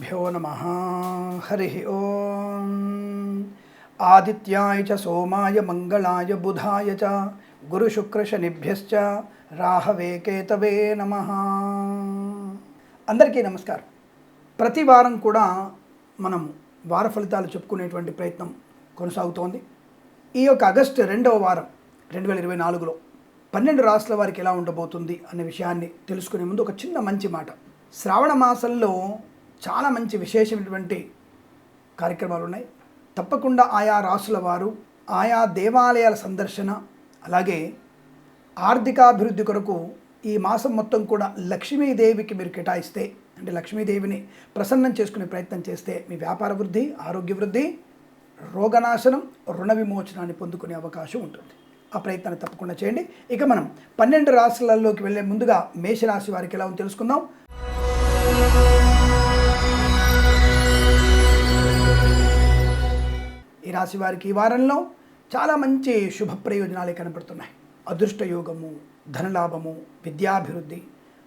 శ్రీగురుభ్యో నమః. హరి ఓం. ఆదిత్యాయ చ సోమాయ మంగళాయ బుధాయ చ గురుశుక్రశనిభ్యశ్చ రాహవే కేతవే నమః. అందరికీ నమస్కారం. ప్రతి వారం కూడా మనం వార ఫలితాలు చెప్పుకునేటువంటి ప్రయత్నం కొనసాగుతోంది. ఈ యొక్క ఆగస్టు 2వ వారం 2024లో 12 రాశుల వారికి ఎలా ఉండబోతుంది అనే విషయాన్ని తెలుసుకునే ముందు ఒక చిన్న మంచి మాట. శ్రావణ మాసంలో చాలా మంచి విశేషమైనటువంటి కార్యక్రమాలు ఉన్నాయి. తప్పకుండా ఆయా రాశుల వారు ఆయా దేవాలయాల సందర్శన, అలాగే ఆర్థికాభివృద్ధి కొరకు ఈ మాసం మొత్తం కూడా లక్ష్మీదేవికి మీరు కేటాయిస్తే, అంటే లక్ష్మీదేవిని ప్రసన్నం చేసుకునే ప్రయత్నం చేస్తే మీ వ్యాపార వృద్ధి, ఆరోగ్య వృద్ధి, రోగనాశనం, రుణ విమోచనాన్ని పొందుకునే అవకాశం ఉంటుంది. ఆ ప్రయత్నాన్ని తప్పకుండా చేయండి. ఇక మనం 12 రాశులలోకి వెళ్ళే ముందుగా మేషరాశి వారికి ఎలా ఉందో తెలుసుకుందాం. ఈ రాశి వారికి ఈ వారంలో చాలా మంచి శుభ ప్రయోజనాలే కనపడుతున్నాయి. అదృష్ట యోగము, ధనలాభము, విద్యాభివృద్ధి.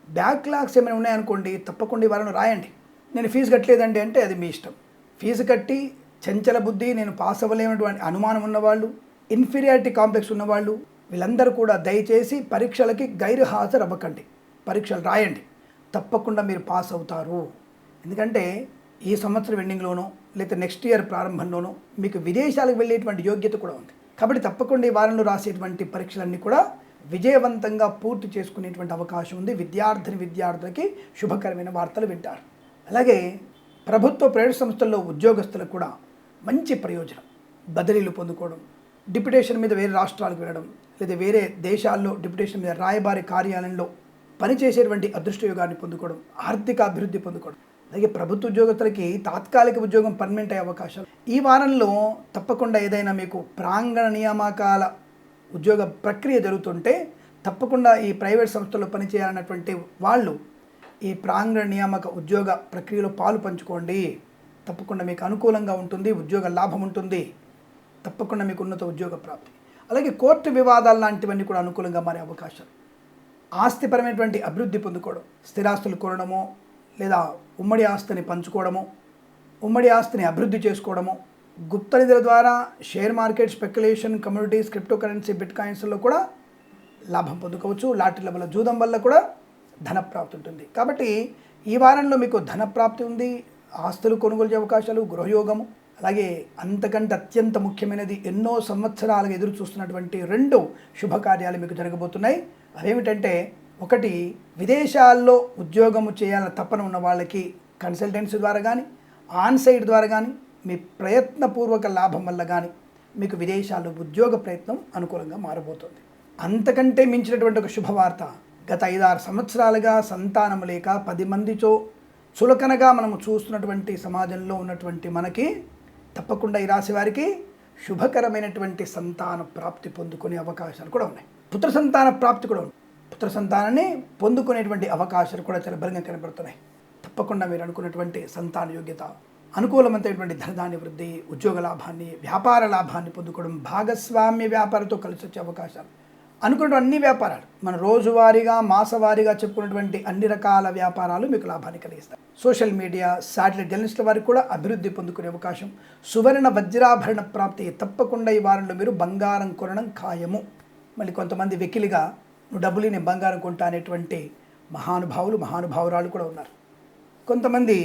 బ్యాక్లాగ్స్ ఏమైనా ఉన్నాయనుకోండి, తప్పకుండా ఈ వారంలో రాయండి. నేను ఫీజు కట్టలేదండి అంటే అది మీ ఇష్టం. ఫీజు కట్టి చంచల బుద్ధి, నేను పాస్ అవ్వలేనటువంటి అనుమానం ఉన్నవాళ్ళు, ఇన్ఫీరియారిటీ కాంప్లెక్స్ ఉన్నవాళ్ళు, వీళ్ళందరూ కూడా దయచేసి పరీక్షలకి గైరు హాజరు అవ్వకండి. పరీక్షలు రాయండి, తప్పకుండా మీరు పాస్ అవుతారు. ఎందుకంటే ఈ సంవత్సరం ఎండింగ్లోనో లేదా నెక్స్ట్ ఇయర్ ప్రారంభంలోనో మీకు విదేశాలకు వెళ్ళేటువంటి యోగ్యత కూడా ఉంది. కాబట్టి తప్పకుండా ఈ వారంలో రాసేటువంటి పరీక్షలన్నీ కూడా విజయవంతంగా పూర్తి చేసుకునేటువంటి అవకాశం ఉంది. విద్యార్థులకి శుభకరమైన వార్తలు వింటారు. అలాగే ప్రభుత్వ ప్రైవేట్ సంస్థల్లో ఉద్యోగస్తులకు కూడా మంచి ప్రయోజనం. బదిలీలు పొందుకోవడం, డిప్యుటేషన్ మీద వేరే రాష్ట్రాలకు వెళ్ళడం, లేదా వేరే దేశాల్లో డిప్యుటేషన్ మీద రాయబారి కార్యాలయంలో పనిచేసేటువంటి అదృష్టయోగాన్ని పొందుకోవడం, ఆర్థిక అభివృద్ధి పొందుకోవడం. అలాగే ప్రభుత్వ ఉద్యోగస్తులకి తాత్కాలిక ఉద్యోగం పర్మనెంట్ అయ్యే అవకాశాలు. ఈ వారంలో తప్పకుండా ఏదైనా మీకు ప్రాంగణ నియామకాల ఉద్యోగ ప్రక్రియ జరుగుతుంటే తప్పకుండా ఈ ప్రైవేట్ సంస్థల్లో పనిచేయాలన్నటువంటి వాళ్ళు ఈ ప్రాంగణ నియామక ఉద్యోగ ప్రక్రియలో పాలు పంచుకోండి. తప్పకుండా మీకు అనుకూలంగా ఉంటుంది, ఉద్యోగ లాభం ఉంటుంది, తప్పకుండా మీకు ఉన్నత ఉద్యోగ ప్రాప్తి. అలాగే కోర్టు వివాదాలు లాంటివన్నీ కూడా అనుకూలంగా మారే అవకాశాలు. ఆస్తిపరమైనటువంటి అభివృద్ధి పొందుకోవడం, స్థిరాస్తులు కొనడమో లేదా ఉమ్మడి ఆస్తిని పంచుకోవడము, ఉమ్మడి ఆస్తిని అభివృద్ధి చేసుకోవడము, గుప్త నిధుల ద్వారా share market, speculation, communities, crypto currency, బిట్ కాయిన్స్లో కూడా లాభం పొందుకోవచ్చు. లాటరీల వల్ల, జూదం వల్ల కూడా ధనప్రాప్తి ఉంటుంది. కాబట్టి ఈ వారంలో మీకు ధనప్రాప్తి ఉంది, ఆస్తులు కొనుగోలు చేసే అవకాశాలు, గృహయోగము. అలాగే అంతకంటే అత్యంత ముఖ్యమైనది, ఎన్నో సంవత్సరాలుగా ఎదురు చూస్తున్నటువంటి 2 శుభకార్యాలు మీకు జరగబోతున్నాయి. అవేమిటంటే, ఒకటి, విదేశాల్లో ఉద్యోగము చేయాలని తపన ఉన్న వాళ్ళకి కన్సల్టెన్సీ ద్వారా కానీ, ఆన్సైట్ ద్వారా కానీ, మీ ప్రయత్నపూర్వక లాభం వల్ల కానీ మీకు విదేశాల్లో ఉద్యోగ ప్రయత్నం అనుకూలంగా మారబోతుంది. అంతకంటే మించినటువంటి ఒక శుభవార్త, గత 5-6 సంవత్సరాలుగా సంతానం లేక 10 మందితో చులకనగా మనము చూస్తున్నటువంటి సమాజంలో ఉన్నటువంటి మనకి తప్పకుండా ఈ రాశి వారికి శుభకరమైనటువంటి సంతాన ప్రాప్తి పొందుకునే అవకాశాలు కూడా ఉన్నాయి. పుత్ర సంతాన ప్రాప్తి కూడా ఉంది. పుత్ర సంతానాన్ని పొందుకునేటువంటి అవకాశాలు కూడా చాలా బలంగా కనబడుతున్నాయి. తప్పకుండా మీరు అనుకున్నటువంటి సంతాన యోగ్యత, అనుకూలమైనటువంటి ధనధాన్య వృద్ధి, ఉద్యోగ లాభాన్ని, వ్యాపార లాభాన్ని పొందుకోవడం, భాగస్వామ్య వ్యాపారంతో కలిసి వచ్చే అవకాశాలు. అనుకున్న అన్ని వ్యాపారాలు, మన రోజువారీగా మాసవారీగా చెప్పుకున్నటువంటి అన్ని రకాల వ్యాపారాలు మీకు లాభాన్ని కలిగిస్తాయి. సోషల్ మీడియా, శాటిలైట్ జర్నలిస్టుల వారికి కూడా అభివృద్ధి పొందుకునే అవకాశం. సువర్ణ వజ్రాభరణ ప్రాప్తి. తప్పకుండా ఈ వారంలో మీరు బంగారం కొనడం ఖాయము. మళ్ళీ కొంతమంది వెకిలిగా నువ్వు డబ్బులు నేను బంగారం కొంటా అనేటువంటి మహానుభావురాలు కూడా ఉన్నారు. కొంతమంది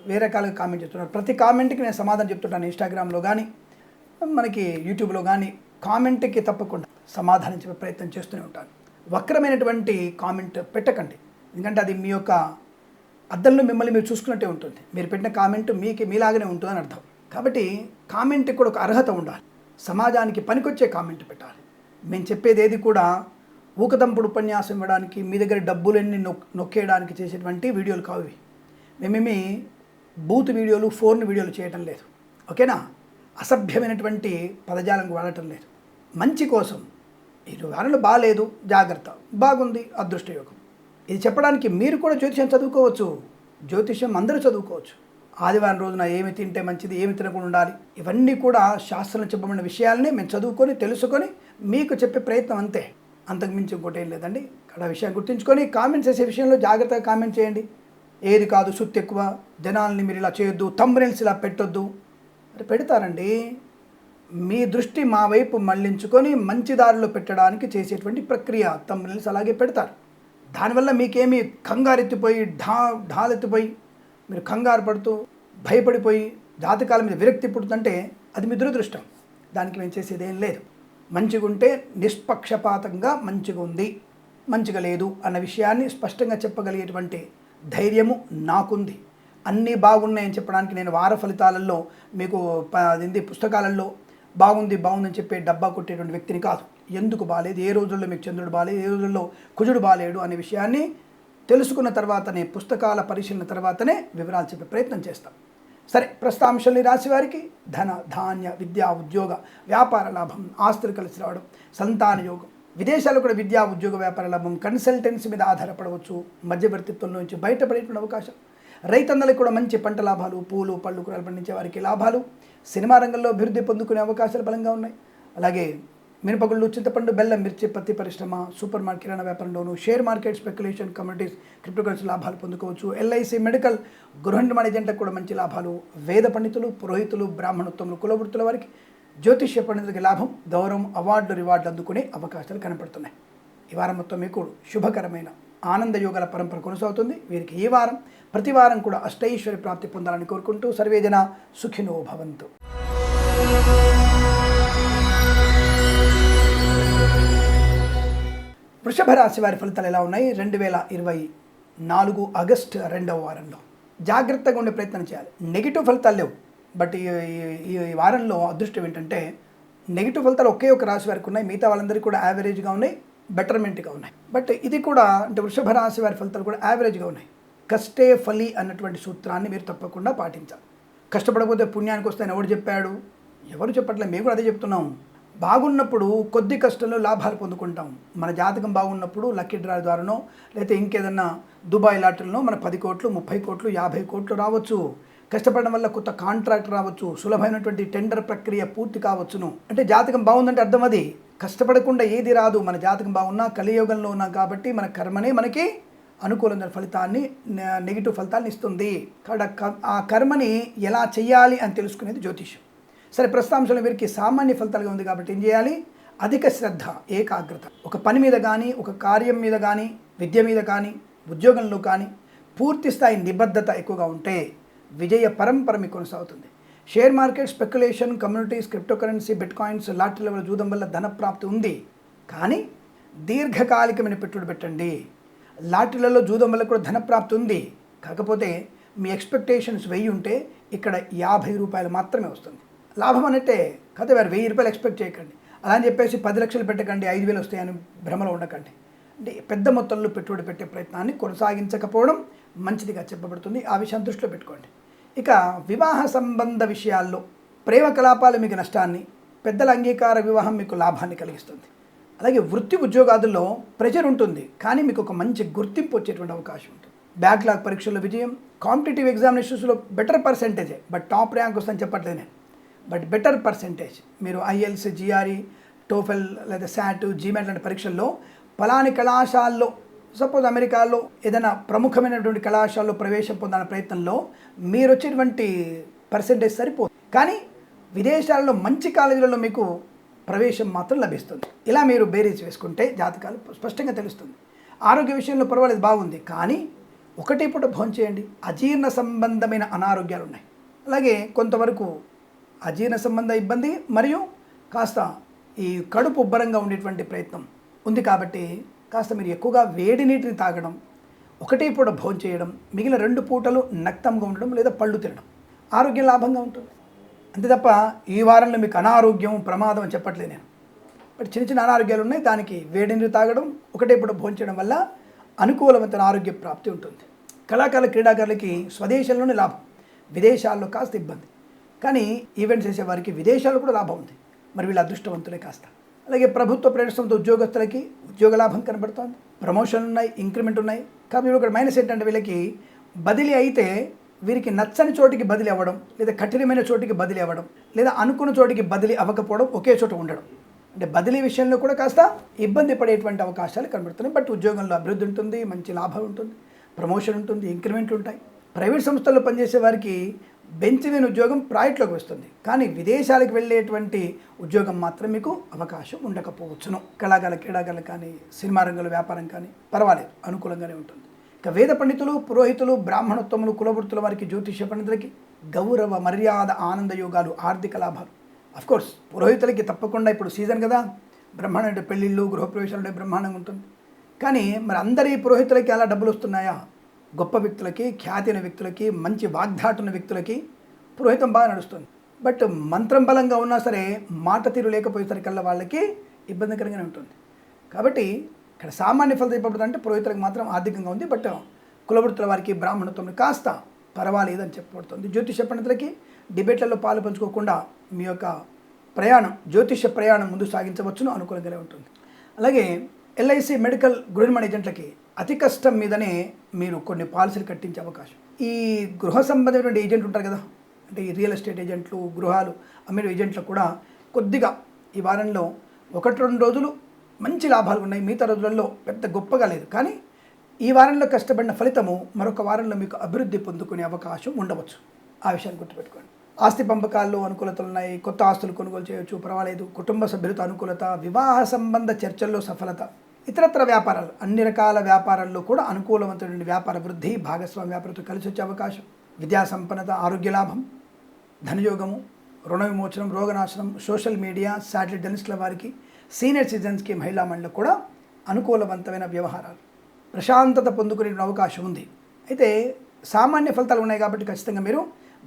వేరే రకాలుగా కామెంట్ చేస్తున్నారు. ప్రతి కామెంట్కి నేను సమాధానం చెప్తుంటాను. ఇన్స్టాగ్రామ్లో కానీ, మనకి యూట్యూబ్లో కానీ కామెంట్కి తప్పకుండా సమాధానం చెప్పే ప్రయత్నం చేస్తూనే ఉంటాను. వక్రమైనటువంటి కామెంట్ పెట్టకండి, ఎందుకంటే అది మీ యొక్క అద్దంలో మిమ్మల్ని మీరు చూసుకున్నట్టే ఉంటుంది. మీరు పెట్టిన కామెంట్ మీలాగానే ఉంటుందని అర్థం. కాబట్టి కామెంట్కి కూడా ఒక అర్హత ఉండాలి. సమాజానికి పనికొచ్చే కామెంట్ పెట్టాలి. మేము చెప్పేది ఏది కూడా ఊకదంపుడు ఉపన్యాసం ఇవ్వడానికి, మీ దగ్గర డబ్బులన్నీ నొక్కేయడానికి చేసేటువంటి వీడియోలు కావు ఇవి. మేమేమి బూత్ వీడియోలు, ఫోన్ వీడియోలు చేయటం లేదు, ఓకేనా? అసభ్యమైనటువంటి పదజాలం వాడటం లేదు. మంచి కోసం ఈ వారంలో బాగాలేదు, జాగ్రత్త, బాగుంది, అదృష్టయోగం. ఇది చెప్పడానికి మీరు కూడా జ్యోతిషం చదువుకోవచ్చు. జ్యోతిషం అందరూ చదువుకోవచ్చు. ఆదివారం రోజున ఏమి తింటే మంచిది, ఏమి తినకుండా ఉండాలి, ఇవన్నీ కూడా శాస్త్రంలో చెప్పబడిన విషయాలనే మేము చదువుకొని తెలుసుకొని మీకు చెప్పే ప్రయత్నం అంతే. అంతకుమించి ఇంకోటి ఏం లేదండి. ఇక్కడ విషయం గుర్తుంచుకొని కామెంట్స్ చేసే విషయంలో జాగ్రత్తగా కామెంట్ చేయండి. ఏది కాదు సుత్తి ఎక్కువ, జనాల్ని మీరు ఇలా చేయొద్దు, థంబ్నెయిల్స్ ఇలా పెట్టొద్దు. మరి పెడతారండి. మీ దృష్టి మా వైపు మళ్లించుకొని మంచి దారిలో పెట్టడానికి చేసేటువంటి ప్రక్రియ థంబ్నెయిల్స్ అలాగే పెడతారు. దానివల్ల మీకేమీ కంగారెత్తిపోయి ఢాలెత్తిపోయి మీరు కంగారు పడుతూ భయపడిపోయి జాతకాల మీద విరక్తి పుడుతుంటే అది మీ దురదృష్టం. దానికి మేము చేసేది ఏం లేదు. మంచిగా ఉంటే నిష్పక్షపాతంగా మంచిగా ఉంది, మంచిగా లేదు అన్న విషయాన్ని స్పష్టంగా చెప్పగలిగేటువంటి ధైర్యము నాకుంది. అన్నీ బాగున్నాయని చెప్పడానికి నేను వార ఫలితాలలో మీకు పుస్తకాలలో బాగుందని చెప్పే డబ్బా కొట్టేటువంటి వ్యక్తిని కాదు. ఎందుకు బాగాలేదు, ఏ రోజుల్లో మీకు చంద్రుడు బాగాలేదు, ఏ రోజుల్లో కుజుడు బాగాలేడు అనే విషయాన్ని తెలుసుకున్న తర్వాతనే, పుస్తకాల పరిశీలన తర్వాతనే వివరాలు చెప్పే ప్రయత్నం చేస్తాం. సరే, ప్రస్తుతాంశాలు రాశి వారికి ధన, ధాన్య, విద్యా, ఉద్యోగ, వ్యాపార లాభం, ఆస్తులు కలిసి రావడం, సంతాన యోగం, విదేశాల్లో కూడా విద్యా, ఉద్యోగ, వ్యాపార లాభం, కన్సల్టెన్సీ మీద ఆధారపడవచ్చు, మధ్యవర్తిత్వం నుంచి బయటపడేటువంటి అవకాశం, రైతన్నలకు కూడా మంచి పంట లాభాలు, పూలు పళ్ళు కూరలు పండించే వారికి లాభాలు, సినిమా రంగంలో అభివృద్ధి పొందుకునే అవకాశాలు బలంగా ఉన్నాయి. అలాగే మినపగుళ్ళు, చింతపండు, బెల్లం, మిర్చి, పత్తి పరిశ్రమ, సూపర్ మార్కెట్, కిరాణా వ్యాపారంలోను, share market, speculation, communities, cryptocurrency లాభాలు పొందుకోవచ్చు. ఎల్ఐసి, మెడికల్, గృహ నిర్మాణ ఏజెంట్లకు కూడా మంచి లాభాలు, వేద పండితులు, పురోహితులు, బ్రాహ్మణోత్తములు, కులవృత్తుల వారికి, జ్యోతిష్య పండితులకి లాభం, గౌరవం, అవార్డులు, రివార్డులు అందుకునే అవకాశాలు కనపడుతున్నాయి. ఈ వారం మొత్తం మీకు శుభకరమైన ఆనంద యోగాల పరంపర కొనసాగుతుంది. వీరికి ఈ వారం ప్రతి వారం కూడా అష్టైశ్వర్య ప్రాప్తి పొందాలని కోరుకుంటూ సర్వేజన సుఖినో భవంతు. వృషభ రాశి వారి ఫలితాలు ఎలా ఉన్నాయి? 2024 ఆగస్టు 2వ వారంలో జాగ్రత్తగా ఉండే ప్రయత్నం చేయాలి. నెగిటివ్ ఫలితాలు లేవు, బట్ ఈ వారంలో అదృష్టం ఏంటంటే నెగిటివ్ ఫలితాలు ఒకే ఒక రాశి వారికి ఉన్నాయి. మిగతా వాళ్ళందరికీ కూడా యావరేజ్గా ఉన్నాయి, బెటర్మెంట్గా ఉన్నాయి. బట్ ఇది కూడా అంటే వృషభ రాశి వారి ఫలితాలు కూడా యావరేజ్గా ఉన్నాయి. కష్టే ఫలి అన్నటువంటి సూత్రాన్ని మీరు తప్పకుండా పాటించాలి. కష్టపడకపోతే పుణ్యానికి వస్తాయని ఎవరు చెప్పాడు? ఎవరు చెప్పట్లేదు, మేము కూడా అదే చెప్తున్నాం. బాగున్నప్పుడు కొద్ది కష్టంలో లాభాలు పొందుకుంటాం. మన జాతకం బాగున్నప్పుడు లక్కీ డ్రా ద్వారానో లేకపోతే ఇంకేదన్నా దుబాయ్ లాటరీలో మన 10 కోట్లు, 30 కోట్లు, 50 కోట్లు రావచ్చు. కష్టపడడం వల్ల కొత్త కాంట్రాక్ట్ రావచ్చు, సులభమైనటువంటి టెండర్ ప్రక్రియ పూర్తి కావచ్చును. అంటే జాతకం బాగుందంటే అర్థం అది. కష్టపడకుండా ఏది రాదు. మన జాతకం బాగున్నా కలియుగంలో ఉన్నాం కాబట్టి మన కర్మనే మనకి అనుకూలమైన ఫలితాన్ని, నెగిటివ్ ఫలితాన్ని ఇస్తుంది. కాబట్టి ఆ కర్మని ఎలా చెయ్యాలి అని తెలుసుకునేది జ్యోతిష్యం. సరే, ప్రస్తుతాంశంలో వీరికి సామాన్య ఫలితాలుగా ఉంది కాబట్టి ఏం చేయాలి? అధిక శ్రద్ధ, ఏకాగ్రత. ఒక పని మీద కానీ, ఒక కార్యం మీద కానీ, విద్య మీద కానీ, ఉద్యోగంలో కానీ పూర్తి స్థాయి నిబద్ధత ఎక్కువగా ఉంటే విజయ పరంపర మీకు కొనసాగుతుంది. Share market, speculation, communities, cryptocurrency, bitcoins, lottery level జూదం వల్ల ధన ప్రాప్తి ఉంది. కానీ దీర్ఘకాలికమైన పెట్టుబడి పెట్టండి. లాటరీలలో జూదం వల్ల కూడా ధన ప్రాప్తి ఉంది. కాకపోతే మీ ఎక్స్పెక్టేషన్స్ 1000 ఉంటే ఇక్కడ 50 రూపాయలు మాత్రమే వస్తుంది. లాభం అన్నట్టే కథ. వారు 1000 రూపాయలు ఎక్స్పెక్ట్ చేయకండి. అలా అని చెప్పేసి 10 లక్షలు పెట్టకండి, 5000 వస్తాయని భ్రమలో ఉండకండి. అంటే పెద్ద మొత్తంలో పెట్టుబడి పెట్టే ప్రయత్నాన్ని కొనసాగించకపోవడం మంచిదిగా చెప్పబడుతుంది. ఆ విషయం దృష్టిలో పెట్టుకోండి. ఇక వివాహ సంబంధ విషయాల్లో ప్రేమ కలాపాలు మీకు నష్టాన్ని, పెద్దల అంగీకార వివాహం మీకు లాభాన్ని కలిగిస్తుంది. అలాగే వృత్తి ఉద్యోగాదుల్లో ప్రెషర్ ఉంటుంది, కానీ మీకు ఒక మంచి గుర్తింపు వచ్చేటువంటి అవకాశం ఉంటుంది. బ్యాక్లాగ్ పరీక్షల్లో విజయం, కాంపిటేటివ్ ఎగ్జామినేషన్స్లో బెటర్ పర్సెంటేజే, బట్ టాప్ ర్యాంక్ వస్తుందని చెప్పట్లేదు నేను, బట్ బెటర్ పర్సెంటేజ్. మీరు ఐఎల్స్, జిఆర్ఈ, టోఫెల్ లేదా శాట్, జీమాట్ లాంటి పరీక్షల్లో పలాని కళాశాలలో, సపోజ్ అమెరికాలో ఏదైనా ప్రముఖమైనటువంటి కళాశాలలో ప్రవేశం పొందాలనే ప్రయత్నంలో మీరు వచ్చేటువంటి పర్సెంటేజ్ సరిపోదు. కానీ విదేశాలలో మంచి కాలేజీలలో మీకు ప్రవేశం మాత్రం లభిస్తుంది. ఇలా మీరు బేరీజ్ వేసుకుంటే జాతకాలు స్పష్టంగా తెలుస్తుంది. ఆరోగ్య విషయంలో పర్వాలేదు, బాగుంది. కానీ ఒకటే పూట భోజనం చేయండి. అజీర్ణ సంబంధమైన అనారోగ్యాలు ఉన్నాయి. అలాగే కొంతవరకు అజీర్ణ సంబంధ ఇబ్బంది మరియు కాస్త ఈ కడుపు ఉబ్బరంగా ఉండేటువంటి ప్రయత్నం ఉంది. కాబట్టి కాస్త మీరు ఎక్కువగా వేడి నీటిని తాగడం, ఒకటే పూట భోజనం చేయడం, మిగిలిన 2 పూటలు నక్తంగా ఉండడం లేదా పళ్ళు తినడం ఆరోగ్యం లాభంగా ఉంటుంది. అంతే తప్ప ఈ వారంలో మీకు అనారోగ్యం, ప్రమాదం అని చెప్పట్లేదు నేను. బట్ చిన్న చిన్న అనారోగ్యాలు ఉన్నాయి. దానికి వేడి నీరు తాగడం, ఒకటే పూట భోజనం చేయడం వల్ల అనుకూలమైన ఆరోగ్య ప్రాప్తి ఉంటుంది. కళాకారుల, క్రీడాకారులకి స్వదేశంలోనే లాభం, విదేశాల్లో కాస్త ఇబ్బంది. కానీ ఈవెంట్స్ చేసేవారికి విదేశాల్లో కూడా లాభం ఉంది. మరి వీళ్ళు అదృష్టవంతులే కాస్త. అలాగే ప్రభుత్వ ప్రవేశంతో ఉద్యోగస్తులకి ఉద్యోగ లాభం కనబడుతోంది. ప్రమోషన్లు ఉన్నాయి, ఇంక్రిమెంట్ ఉన్నాయి. కాబట్టి ఇక్కడ మైనస్ ఏంటంటే వీళ్ళకి బదిలీ అయితే వీరికి నచ్చని చోటికి బదిలీ అవ్వడం, లేదా కఠినమైన చోటికి బదిలీ అవ్వడం, లేదా అనుకున్న చోటికి బదిలీ అవ్వకపోవడం, ఒకే చోట ఉండడం. అంటే బదిలీ విషయంలో కూడా కాస్త ఇబ్బంది పడేటువంటి అవకాశాలు కనబడుతున్నాయి. బట్ ఉద్యోగంలో అభివృద్ధి ఉంటుంది, మంచి లాభం ఉంటుంది. ప్రమోషన్ ఉంటుంది, ఇంక్రిమెంట్లు ఉంటాయి. ప్రైవేట్ సంస్థల్లో పనిచేసే వారికి బెంచ్ మీద ఉద్యోగం ప్రాజెక్ట్లోకి వస్తుంది, కానీ విదేశాలకు వెళ్ళేటువంటి ఉద్యోగం మాత్రం మీకు అవకాశం ఉండకపోవచ్చును. క్రీడాకారులు కానీ సినిమా రంగంలో వ్యాపారం కానీ పర్వాలేదు, అనుకూలంగానే ఉంటుంది. ఇక వేద పండితులు, పురోహితులు, బ్రాహ్మణోత్తములు, కులవృత్తుల వారికి, జ్యోతిష్య పండితులకి గౌరవ మర్యాద, ఆనంద యోగాలు, ఆర్థిక లాభాలు. అఫ్కోర్స్ పురోహితులకి తప్పకుండా ఇప్పుడు సీజన్ కదా, బ్రహ్మాండం అంటే పెళ్ళిళ్ళు, గృహప్రవేశాలు అంటే బ్రహ్మాండంగా ఉంటుంది. కానీ మరి అందరి పురోహితులకి అలా డబ్బులు వస్తున్నాయా? గొప్ప వ్యక్తులకి, ఖ్యాతి అయిన వ్యక్తులకి, మంచి వాగ్ధాటున్న వ్యక్తులకి పురోహితం బాగా నడుస్తుంది. బట్ మంత్రం బలంగా ఉన్నా సరే మాట తీరు లేకపోయేసరికల్లా వాళ్ళకి ఇబ్బందికరంగానే ఉంటుంది. కాబట్టి ఇక్కడ సామాన్య ఫలితం చెప్పబడుతుందంటే పురోహితులకు మాత్రం ఆర్థికంగా ఉంది. బట్ కులవృత్తుల వారికి, బ్రాహ్మణత్వం కాస్త పర్వాలేదని చెప్పబడుతుంది. జ్యోతిష పండితులకి డిబేట్లలో పాలు పంచుకోకుండా మీ యొక్క ప్రయాణం, జ్యోతిష ప్రయాణం ముందు సాగించవచ్చును, అనుకూలంగానే ఉంటుంది. అలాగే ఎల్ఐసి మెడికల్ గృహ ఏజెంట్లకి అతి కష్టం మీదనే మీరు కొన్ని పాలసీలు కట్టించే అవకాశం. ఈ గృహ సంబంధమైనటువంటి ఏజెంట్లు ఉంటారు కదా, అంటే ఈ రియల్ ఎస్టేట్ ఏజెంట్లు, గృహాలు అమ్మిన ఏజెంట్లకు కూడా కొద్దిగా ఈ వారంలో 1-2 రోజులు మంచి లాభాలు ఉన్నాయి. మిగతా రోజులలో పెద్ద గొప్పగా లేదు, కానీ ఈ వారంలో కష్టపడిన ఫలితము మరొక వారంలో మీకు అభివృద్ధి పొందుకునే అవకాశం ఉండవచ్చు. ఆ విషయాన్ని గుర్తుపెట్టుకోండి. ఆస్తి పంపకాల్లో అనుకూలతలు ఉన్నాయి, కొత్త ఆస్తులు కొనుగోలు చేయవచ్చు, పర్వాలేదు. కుటుంబ సభ్యులతో అనుకూలత, వివాహ సంబంధ చర్చల్లో సఫలత, ఇతరత్ర వ్యాపారాలు, అన్ని రకాల వ్యాపారాల్లో కూడా అనుకూలవంతమైన వ్యాపార వృద్ధి, భాగస్వామి వ్యాపారంతో కలిసి వచ్చే అవకాశం, విద్యా సంపన్నత, ఆరోగ్య లాభం, ధనయోగము, రుణ విమోచనం, రోగనాశనం, సోషల్ మీడియా, శాటిలైట్ జర్నలిస్టుల వారికి, సీనియర్ సిటిజన్స్కి, మహిళా మండలికి కూడా అనుకూలవంతమైన వ్యవహారాలు, ప్రశాంతత పొందుకునే అవకాశం ఉంది. అయితే సామాన్య ఫలితాలు ఉన్నాయి కాబట్టి ఖచ్చితంగా మీరు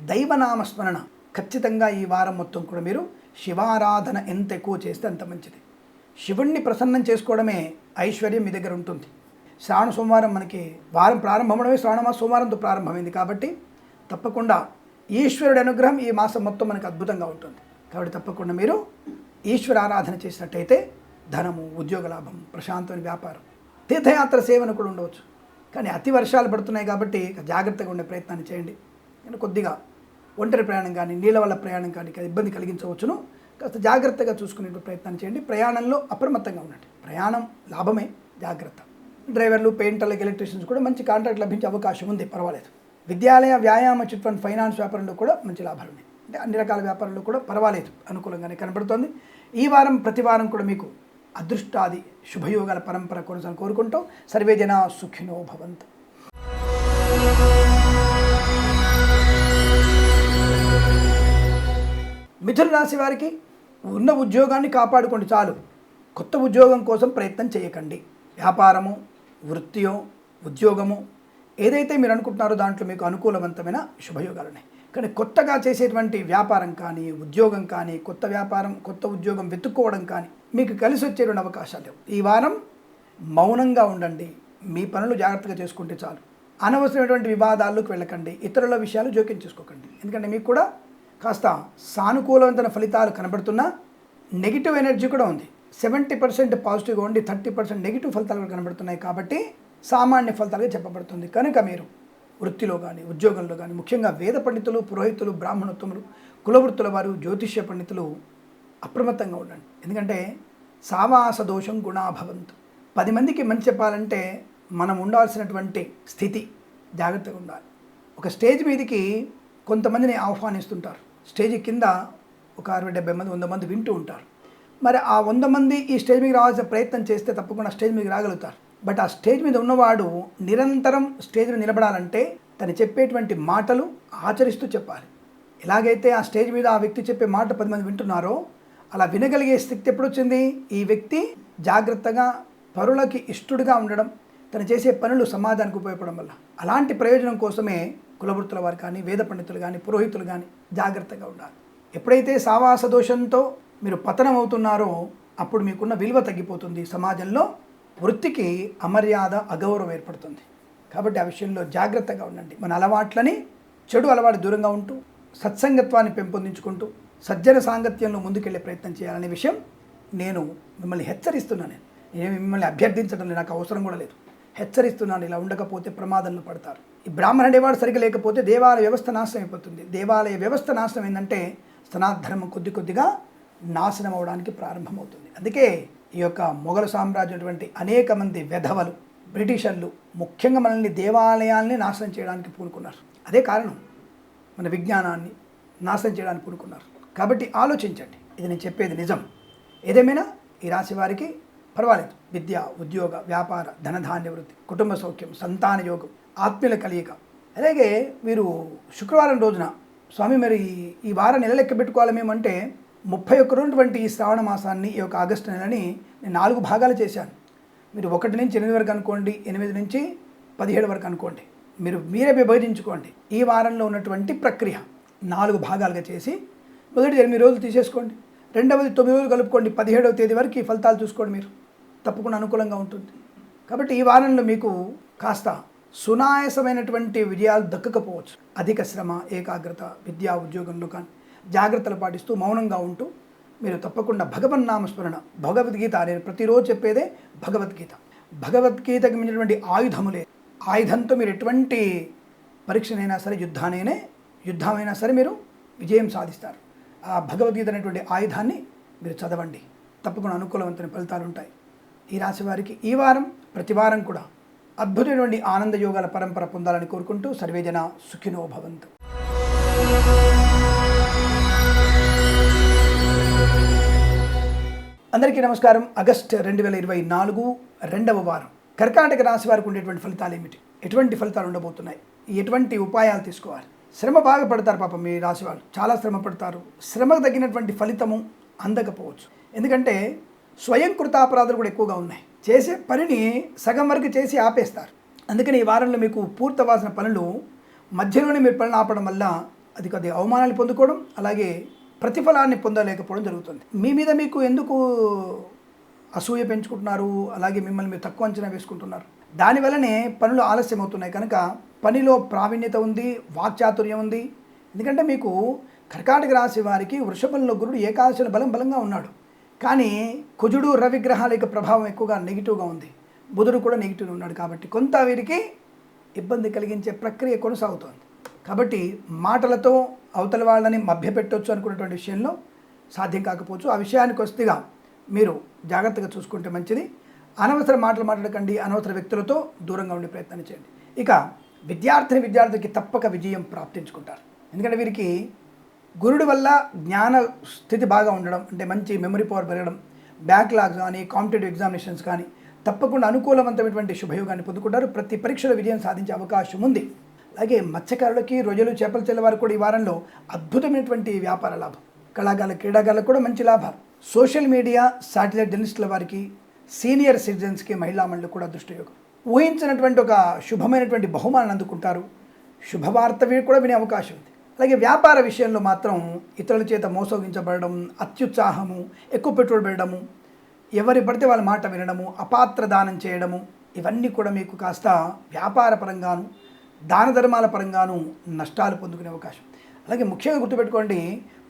దైవనామస్మరణ ఖచ్చితంగా ఈ వారం మొత్తం కూడా మీరు శివారాధన ఎంత ఎక్కువ చేస్తే అంత మంచిది. శివుణ్ణి ప్రసన్నం చేసుకోవడమే ఐశ్వర్యం మీ దగ్గర ఉంటుంది. శ్రావణ సోమవారం మనకి వారం ప్రారంభమవడమే శ్రావణమాస సోమవారంతో ప్రారంభమైంది కాబట్టి తప్పకుండా ఈశ్వరుడి అనుగ్రహం ఈ మాసం మొత్తం మనకు అద్భుతంగా ఉంటుంది. కాబట్టి తప్పకుండా మీరు ఈశ్వర ఆరాధన చేసినట్టయితే ధనము, ఉద్యోగ లాభం, ప్రశాంతమైన వ్యాపారం, తీర్థయాత్ర సేవను కూడా ఉండవచ్చు. కానీ అతి వర్షాలు పడుతున్నాయి కాబట్టి జాగ్రత్తగా ఉండే ప్రయత్నాన్ని చేయండి. కానీ కొద్దిగా ఒంటరి ప్రయాణం కానీ, నీళ్ళ వల్ల ప్రయాణం కానీ ఇబ్బంది కలిగించవచ్చును. కాస్త జాగ్రత్తగా చూసుకునే ప్రయత్నం చేయండి. ప్రయాణంలో అప్రమత్తంగా ఉండండి. ప్రయాణం లాభమే, జాగ్రత్త. డ్రైవర్లు, పెయింటర్లకు, ఎలక్ట్రీషియన్స్ కూడా మంచి కాంట్రాక్ట్ లభించే అవకాశం ఉంది, పర్వాలేదు. విద్యాలయ, వ్యాయామ, చిట్ ఫండ్, ఫైనాన్స్ వ్యాపారంలో కూడా మంచి లాభాలు ఉన్నాయి. అంటే అన్ని రకాల వ్యాపారంలో కూడా పర్వాలేదు, అనుకూలంగానే కనబడుతోంది. ఈ వారం ప్రతి వారం కూడా మీకు అదృష్టాది శుభయోగాల పరంపర కొనసాగాలని కోరుకుంటూ సర్వే జనా సుఖినో భవంతు. మిథున రాశి వారికి ఉన్న ఉద్యోగాన్ని కాపాడుకోండి చాలు. కొత్త ఉద్యోగం కోసం ప్రయత్నం చేయకండి. వ్యాపారము, వృత్తియో, ఉద్యోగము ఏదైతే మీరు అనుకుంటున్నారో దాంట్లో మీకు అనుకూలవంతమైన శుభయోగాలు ఉన్నాయి. కానీ కొత్తగా చేసేటువంటి వ్యాపారం కానీ, ఉద్యోగం కానీ, కొత్త వ్యాపారం, కొత్త ఉద్యోగం వెతుక్కోవడం కానీ మీకు కలిసి వచ్చేటువంటి అవకాశాలు లేవు. ఈ వారం మౌనంగా ఉండండి. మీ పనులు జాగ్రత్తగా చేసుకుంటే చాలు. అనవసరమైనటువంటి వివాదాల్లోకి వెళ్ళకండి. ఇతరుల విషయాలు జోక్యం చేసుకోకండి. ఎందుకంటే మీకు కూడా కాస్త సానుకూలవంతమైన ఫలితాలు కనబడుతున్నా నెగిటివ్ ఎనర్జీ కూడా ఉంది. 70% పాజిటివ్గా ఉండి 30% నెగిటివ్ ఫలితాలు కూడా కనబడుతున్నాయి. కాబట్టి సామాన్య ఫలితాలుగా చెప్పబడుతుంది. కనుక మీరు వృత్తిలో కానీ, ఉద్యోగంలో కానీ, ముఖ్యంగా వేద పండితులు, పురోహితులు, బ్రాహ్మణోత్తములు, కులవృత్తుల వారు, జ్యోతిష్య పండితులు అప్రమత్తంగా ఉండండి. ఎందుకంటే సావాస దోషం గుణాభవంతు. 10 మందికి మంచి చెప్పాలంటే మనం ఉండాల్సినటువంటి స్థితి జాగ్రత్తగా ఉండాలి. ఒక స్టేజ్ మీదకి కొంతమందిని ఆహ్వానిస్తుంటారు. స్టేజ్ కింద ఒక 60-70 మంది, 100 మంది వింటూ ఉంటారు. మరి ఆ 100 మంది ఈ స్టేజ్ మీద రావాల్సిన ప్రయత్నం చేస్తే తప్పకుండా స్టేజ్ మీద రాగలుగుతారు. బట్ ఆ స్టేజ్ మీద ఉన్నవాడు నిరంతరం స్టేజ్ మీద నిలబడాలంటే తను చెప్పేటువంటి మాటలు ఆచరిస్తూ చెప్పాలి. ఎలాగైతే ఆ స్టేజ్ మీద ఆ వ్యక్తి చెప్పే మాట 10 మంది వింటున్నారో అలా వినగలిగే స్థితి ఎప్పుడు వచ్చింది? ఈ వ్యక్తి జాగ్రత్తగా పరులకి ఇష్టడుగా ఉండడం, తను చేసే పనులు సమాజానికి ఉపయోగపడడం వల్ల. అలాంటి ప్రయోజనం కోసమే కులవృత్తుల వారు కానీ, వేద పండితులు కానీ, పురోహితులు కానీ జాగ్రత్తగా ఉండాలి. ఎప్పుడైతే సావాస దోషంతో మీరు పతనం అవుతున్నారో అప్పుడు మీకున్న విలువ తగ్గిపోతుంది. సమాజంలో వృత్తికి అమర్యాద, అగౌరవం ఏర్పడుతుంది. కాబట్టి ఆ విషయంలో జాగ్రత్తగా ఉండండి. మన అలవాట్లని, చెడు అలవాటు దూరంగా ఉంటూ సత్సంగత్వాన్ని పెంపొందించుకుంటూ సజ్జన సాంగత్యంలో ముందుకెళ్లే ప్రయత్నం చేయాలనే విషయం నేను మిమ్మల్ని హెచ్చరిస్తున్నాను. నేను మిమ్మల్ని అభ్యర్థించడం లేదు, నాకు అవసరం కూడా లేదు. హెచ్చరిస్తున్నాను. ఇలా ఉండకపోతే ప్రమాదంలో పడతారు. ఈ బ్రాహ్మణ అనేవాడు సరిగ్గా లేకపోతే దేవాలయ వ్యవస్థ నాశనం అయిపోతుంది. దేవాలయ వ్యవస్థ నాశనం ఏంటంటే సనాతన కొద్ది కొద్దిగా నాశనం అవడానికి ప్రారంభమవుతుంది. అందుకే ఈ యొక్క మొఘలు సామ్రాజ్యం అనేక మంది వెధవలు బ్రిటిషర్లు ముఖ్యంగా మనల్ని దేవాలయాల్ని నాశనం చేయడానికి పూనుకున్నారు. అదే కారణం, మన విజ్ఞానాన్ని నాశనం చేయడానికి పూనుకున్నారు. కాబట్టి ఆలోచించండి, ఇది నేను చెప్పేది నిజం. ఏదేమైనా ఈ రాశి వారికి పర్వాలేదు. విద్య, ఉద్యోగ, వ్యాపార, ధనధాన్య వృద్ధి, కుటుంబ సౌఖ్యం, సంతాన యోగం, ఆత్మీయుల కలియిక. అలాగే మీరు శుక్రవారం రోజున స్వామి మరి ఈ వారం నెల లెక్క పెట్టుకోవాలి మేము అంటే 31 రోజుటువంటి ఈ శ్రావణ మాసాన్ని, ఈ యొక్క ఆగస్టు నెలని నేను 4 భాగాలు చేశాను. మీరు 1 నుంచి 8 వరకు అనుకోండి, 8 నుంచి 17 వరకు అనుకోండి, మీరే విభజించుకోండి. ఈ వారంలో ఉన్నటువంటి ప్రక్రియ 4 భాగాలుగా చేసి మొదటి 8 రోజులు తీసేసుకోండి, రెండవది 9 రోజులు కలుపుకోండి, 17వ తేదీ వరకు ఈ ఫలితాలు చూసుకోండి. మీరు తప్పకుండా అనుకూలంగా ఉంటుంది. కాబట్టి ఈ వారంలో మీకు కాస్త సునాయాసమైనటువంటి విజయాలు దక్కకపోవచ్చు. అధిక శ్రమ, ఏకాగ్రత, విద్యా ఉద్యోగంలో కానీ జాగ్రత్తలు పాటిస్తూ మౌనంగా ఉంటూ మీరు తప్పకుండా భగవన్నామస్మరణ, భగవద్గీత, నేను ప్రతిరోజు చెప్పేదే భగవద్గీత. భగవద్గీతకి మించినటువంటి ఆయుధములే. ఆయుధంతో మీరు ఎటువంటి పరీక్షనైనా సరే, యుద్ధమైనా సరే మీరు విజయం సాధిస్తారు. ఆ భగవద్గీత అనేటువంటి ఆయుధాన్ని మీరు చదవండి, తప్పకుండా అనుకూలవంతమైన ఫలితాలు ఉంటాయి. ఈ రాశి వారికి ఈ వారం ప్రతి వారం కూడా అద్భుతమైనటువంటి ఆనంద యోగాల పరంపర పొందాలని కోరుకుంటూ సర్వేజన సుఖినో భవంతు. అందరికీ నమస్కారం. ఆగస్టు 2024 రెండవ వారం కర్కాటక రాశి వారికి ఉండేటువంటి ఫలితాలు ఏమిటి, ఎటువంటి ఫలితాలు ఉండబోతున్నాయి, ఎటువంటి ఉపాయాలు తీసుకోవాలి? శ్రమ బాగా పడతారు పాపం మీ రాశి వాళ్ళు, చాలా శ్రమ పడతారు. శ్రమకు తగినటువంటి ఫలితము అందకపోవచ్చు. ఎందుకంటే స్వయం కృతాపరాధాలు కూడా ఎక్కువగా ఉన్నాయి. చేసే పనిని సగం వరకు చేసి ఆపేస్తారు. అందుకని ఈ వారంలో మీకు పూర్తవాల్సిన పనులు మధ్యలోనే మీరు పనులు ఆపడం వల్ల అది కొద్దిగా అవమానాలు పొందుకోవడం, అలాగే ప్రతిఫలాన్ని పొందలేకపోవడం జరుగుతుంది. మీ మీద మీకు ఎందుకు అసూయ పెంచుకుంటున్నారు, అలాగే మిమ్మల్ని మీరు తక్కువ అంచనా వేసుకుంటున్నారు. దానివల్లనే పనులు ఆలస్యం అవుతున్నాయి. కనుక పనిలో ప్రావీణ్యత ఉంది, వాక్చాతుర్యం ఉంది. ఎందుకంటే మీకు కర్కాటక రాశి వారికి వృషభంలో గురుడు ఏకాదశిలో బలంగా ఉన్నాడు. కానీ కుజుడు, రవిగ్రహాల యొక్క ప్రభావం ఎక్కువగా నెగిటివ్గా ఉంది. బుధుడు కూడా నెగిటివ్గా ఉన్నాడు. కాబట్టి కొంత వీరికి ఇబ్బంది కలిగించే ప్రక్రియ కొనసాగుతోంది. కాబట్టి మాటలతో అవతల వాళ్ళని మభ్యపెట్టవచ్చు అనుకున్నటువంటి విషయంలో సాధ్యం కాకపోవచ్చు. ఆ విషయానికి వస్తేగా మీరు జాగ్రత్తగా చూసుకుంటే మంచిది. అనవసర మాటలు మాట్లాడకండి, అనవసర వ్యక్తులతో దూరంగా ఉండే ప్రయత్నం చేయండి. ఇక విద్యార్థికి తప్పక విజయం ప్రాప్తించుకుంటారు. ఎందుకంటే వీరికి గురుడి వల్ల జ్ఞాన స్థితి బాగా ఉండడం, అంటే మంచి మెమరీ పవర్ పెరగడం, బ్యాక్లాగ్స్ కానీ, కాంపిటేటివ్ ఎగ్జామినేషన్స్ కానీ తప్పకుండా అనుకూలవంతమైనటువంటి శుభయోగాన్ని పొందుకుంటారు. ప్రతి పరీక్షలో విజయం సాధించే అవకాశం ఉంది. అలాగే మత్స్యకారులకి, రొయ్యలు, చేపలు చెల్లవారు కూడా ఈ వారంలో అద్భుతమైనటువంటి వ్యాపార లాభం. కళాకారుల, క్రీడాకారులకు కూడా మంచి లాభాలు. సోషల్ మీడియా, శాటిలైట్ జర్నలిస్టుల వారికి, సీనియర్ సిటిజన్స్కి, మహిళామణులకు కూడా అదృష్టయోగం. ఊహించినటువంటి ఒక శుభమైనటువంటి బహుమానాన్ని అందుకుంటారు. శుభవార్త కూడా వినే అవకాశం ఉంది. అలాగే వ్యాపార విషయంలో మాత్రం ఇతరుల చేత మోసగించబడడం, అత్యుత్సాహము, ఎక్కువ పెట్టుబడి పెట్టడము, ఎవరి పడితే వాళ్ళ మాట వినడము, అపాత్ర దానం చేయడము, ఇవన్నీ కూడా మీకు కాస్త వ్యాపార పరంగాను, దాన ధర్మాల పరంగాను నష్టాలు పొందుకునే అవకాశం. అలాగే ముఖ్యంగా గుర్తుపెట్టుకోండి,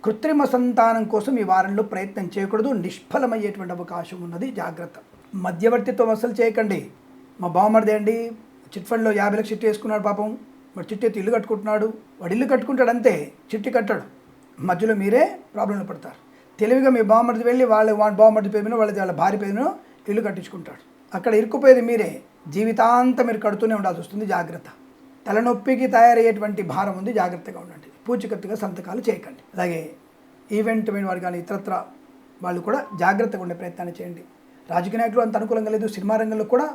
కృత్రిమ సంతానం కోసం ఈ వారంలో ప్రయత్నం చేయకూడదు. నిష్ఫలమయ్యేటువంటి అవకాశం ఉన్నది, జాగ్రత్త. మధ్యవర్తిత్వం అసలు చేయకండి. మా బావమరిది అండి చిట్ ఫండ్లో 50 లక్షలు చిట్టి వేసుకున్నాడు, పాపం వాడు చిట్టి ఎత్తి ఇల్లు కట్టుకుంటున్నాడు. వాడు ఇల్లు కట్టుకుంటాడు అంతే, చిట్టి కట్టాడు. మధ్యలో మీరే ప్రాబ్లంలో పడతారు. తెలివిగా మీ బావమరిది వెళ్ళి వాడి బావమరిది పేరు మీద, వాళ్ళ భార్య పేరు మీద ఇల్లు కట్టించుకుంటాడు. అక్కడ ఇరుక్కుపోయేది మీరే. జీవితాంతం మీరు కడుతూనే ఉండాల్సి వస్తుంది, జాగ్రత్త. తలనొప్పికి తయారయ్యేటువంటి భారం ఉంది, జాగ్రత్తగా ఉండండి. పూచికత్తుగా సంతకాలు చేయకండి. అలాగే ఈవెంట్ వారు కానీ ఇతరత్ర వాళ్ళు కూడా జాగ్రత్తగా ఉండే ప్రయత్నాన్ని చేయండి. రాజకీయ నాయకులు అంత అనుకూలంగా లేదు. సినిమా రంగంలో కూడా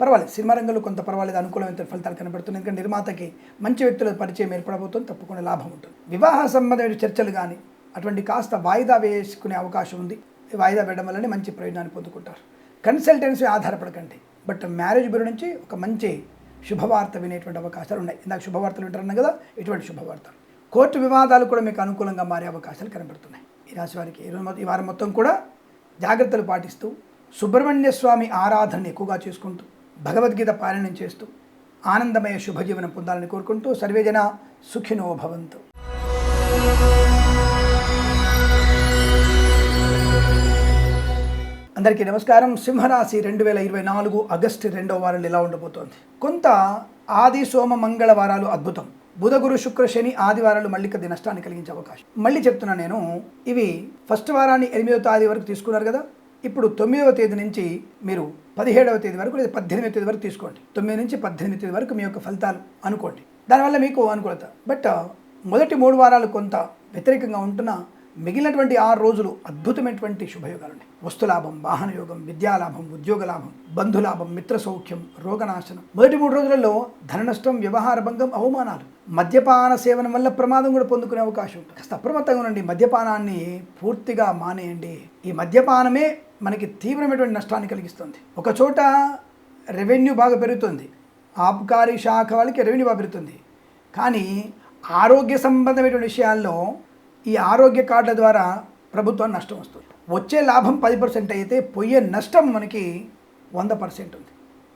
పర్వాలేదు, సినిమా రంగంలో కొంత పర్వాలేదు, అనుకూలమైన ఫలితాలు కనబడుతున్నాయి. ఎందుకంటే నిర్మాతకి మంచి వ్యక్తుల పరిచయం ఏర్పడబోతుంది, తప్పకుండా లాభం ఉంటుంది. వివాహ సంబంధమైన చర్చలు కానీ అటువంటి కాస్త వాయిదా వేసుకునే అవకాశం ఉంది. వాయిదా వేయడం వల్లనే మంచి ప్రయోజనాన్ని పొందుకుంటారు. కన్సల్టెన్సీ ఆధారపడకండి. బట్ మ్యారేజ్ బ్యూరో నుంచి ఒక మంచి శుభవార్త వినేటువంటి అవకాశాలు ఉన్నాయి. ఇందాక శుభవార్తలు వింటారన్నా కదా, ఇటువంటి శుభవార్తలు. కోర్టు వివాదాలు కూడా మీకు అనుకూలంగా మారే అవకాశాలు కనబడుతున్నాయి. ఈ రాశి వారికి ఈ వారం మొత్తం కూడా జాగ్రత్తలు పాటిస్తూ, సుబ్రహ్మణ్య స్వామి ఆరాధనని ఎక్కువగా చేసుకుంటూ, భగవద్గీత పారాయణం చేస్తూ ఆనందమయ శుభజీవనం పొందాలని కోరుకుంటూ సర్వేజన సుఖినో భవంతు. అందరికీ నమస్కారం. సింహరాశి 2024 ఆగస్టు 2వ వారం ఎలా ఉండబోతోంది? కొంత ఆది, సోమ, మంగళ వారాలు అద్భుతం. బుధ, గురు, శుక్ర, శని ఆదివారాలు మళ్ళీ కొద్ది నష్టాన్ని కలిగించే అవకాశం. మళ్ళీ చెప్తున్నా నేను, ఇవి ఫస్ట్ వారాన్ని 8వ తేదీ వరకు తీసుకున్నారు కదా, ఇప్పుడు 9వ తేదీ నుంచి మీరు 17వ తేదీ వరకు లేదా 18వ తేదీ వరకు తీసుకోండి. 9 నుంచి 18 తేదీ వరకు మీ యొక్క ఫలితాలు అనుకోండి. దానివల్ల మీకు అనుకూలత. బట్ మొదటి 3 వారాలు కొంత వ్యతిరేకంగా ఉంటున్న మిగిలినటువంటి 6 రోజులు అద్భుతమైనటువంటి శుభయోగాలు ఉన్నాయి. వస్తులాభం, వాహన యోగం, విద్యాలాభం, ఉద్యోగ లాభం, బంధులాభం, మిత్ర సౌఖ్యం, రోగనాశనం. మొదటి 3 రోజులలో ధన నష్టం, వ్యవహార భంగం, అవమానాలు. మద్యపాన సేవనం వల్ల ప్రమాదం కూడా పొందుకునే అవకాశం ఉంటుంది. కాస్త అప్రమత్తంగా ఉండండి. మద్యపానాన్ని పూర్తిగా మానేయండి. ఈ మద్యపానమే మనకి తీవ్రమైనటువంటి నష్టాన్ని కలిగిస్తుంది. ఒక చోట రెవెన్యూ బాగా పెరుగుతుంది, ఆబ్కారీ శాఖ వాళ్ళకి రెవెన్యూ బాగా పెరుగుతుంది. కానీ ఆరోగ్య సంబంధమైనటువంటి విషయాల్లో ఈ ఆరోగ్య కార్డుల ద్వారా ప్రభుత్వం నష్టం వస్తుంది. వచ్చే లాభం 10% అయితే పోయే నష్టం మనకి 100% ఉంది.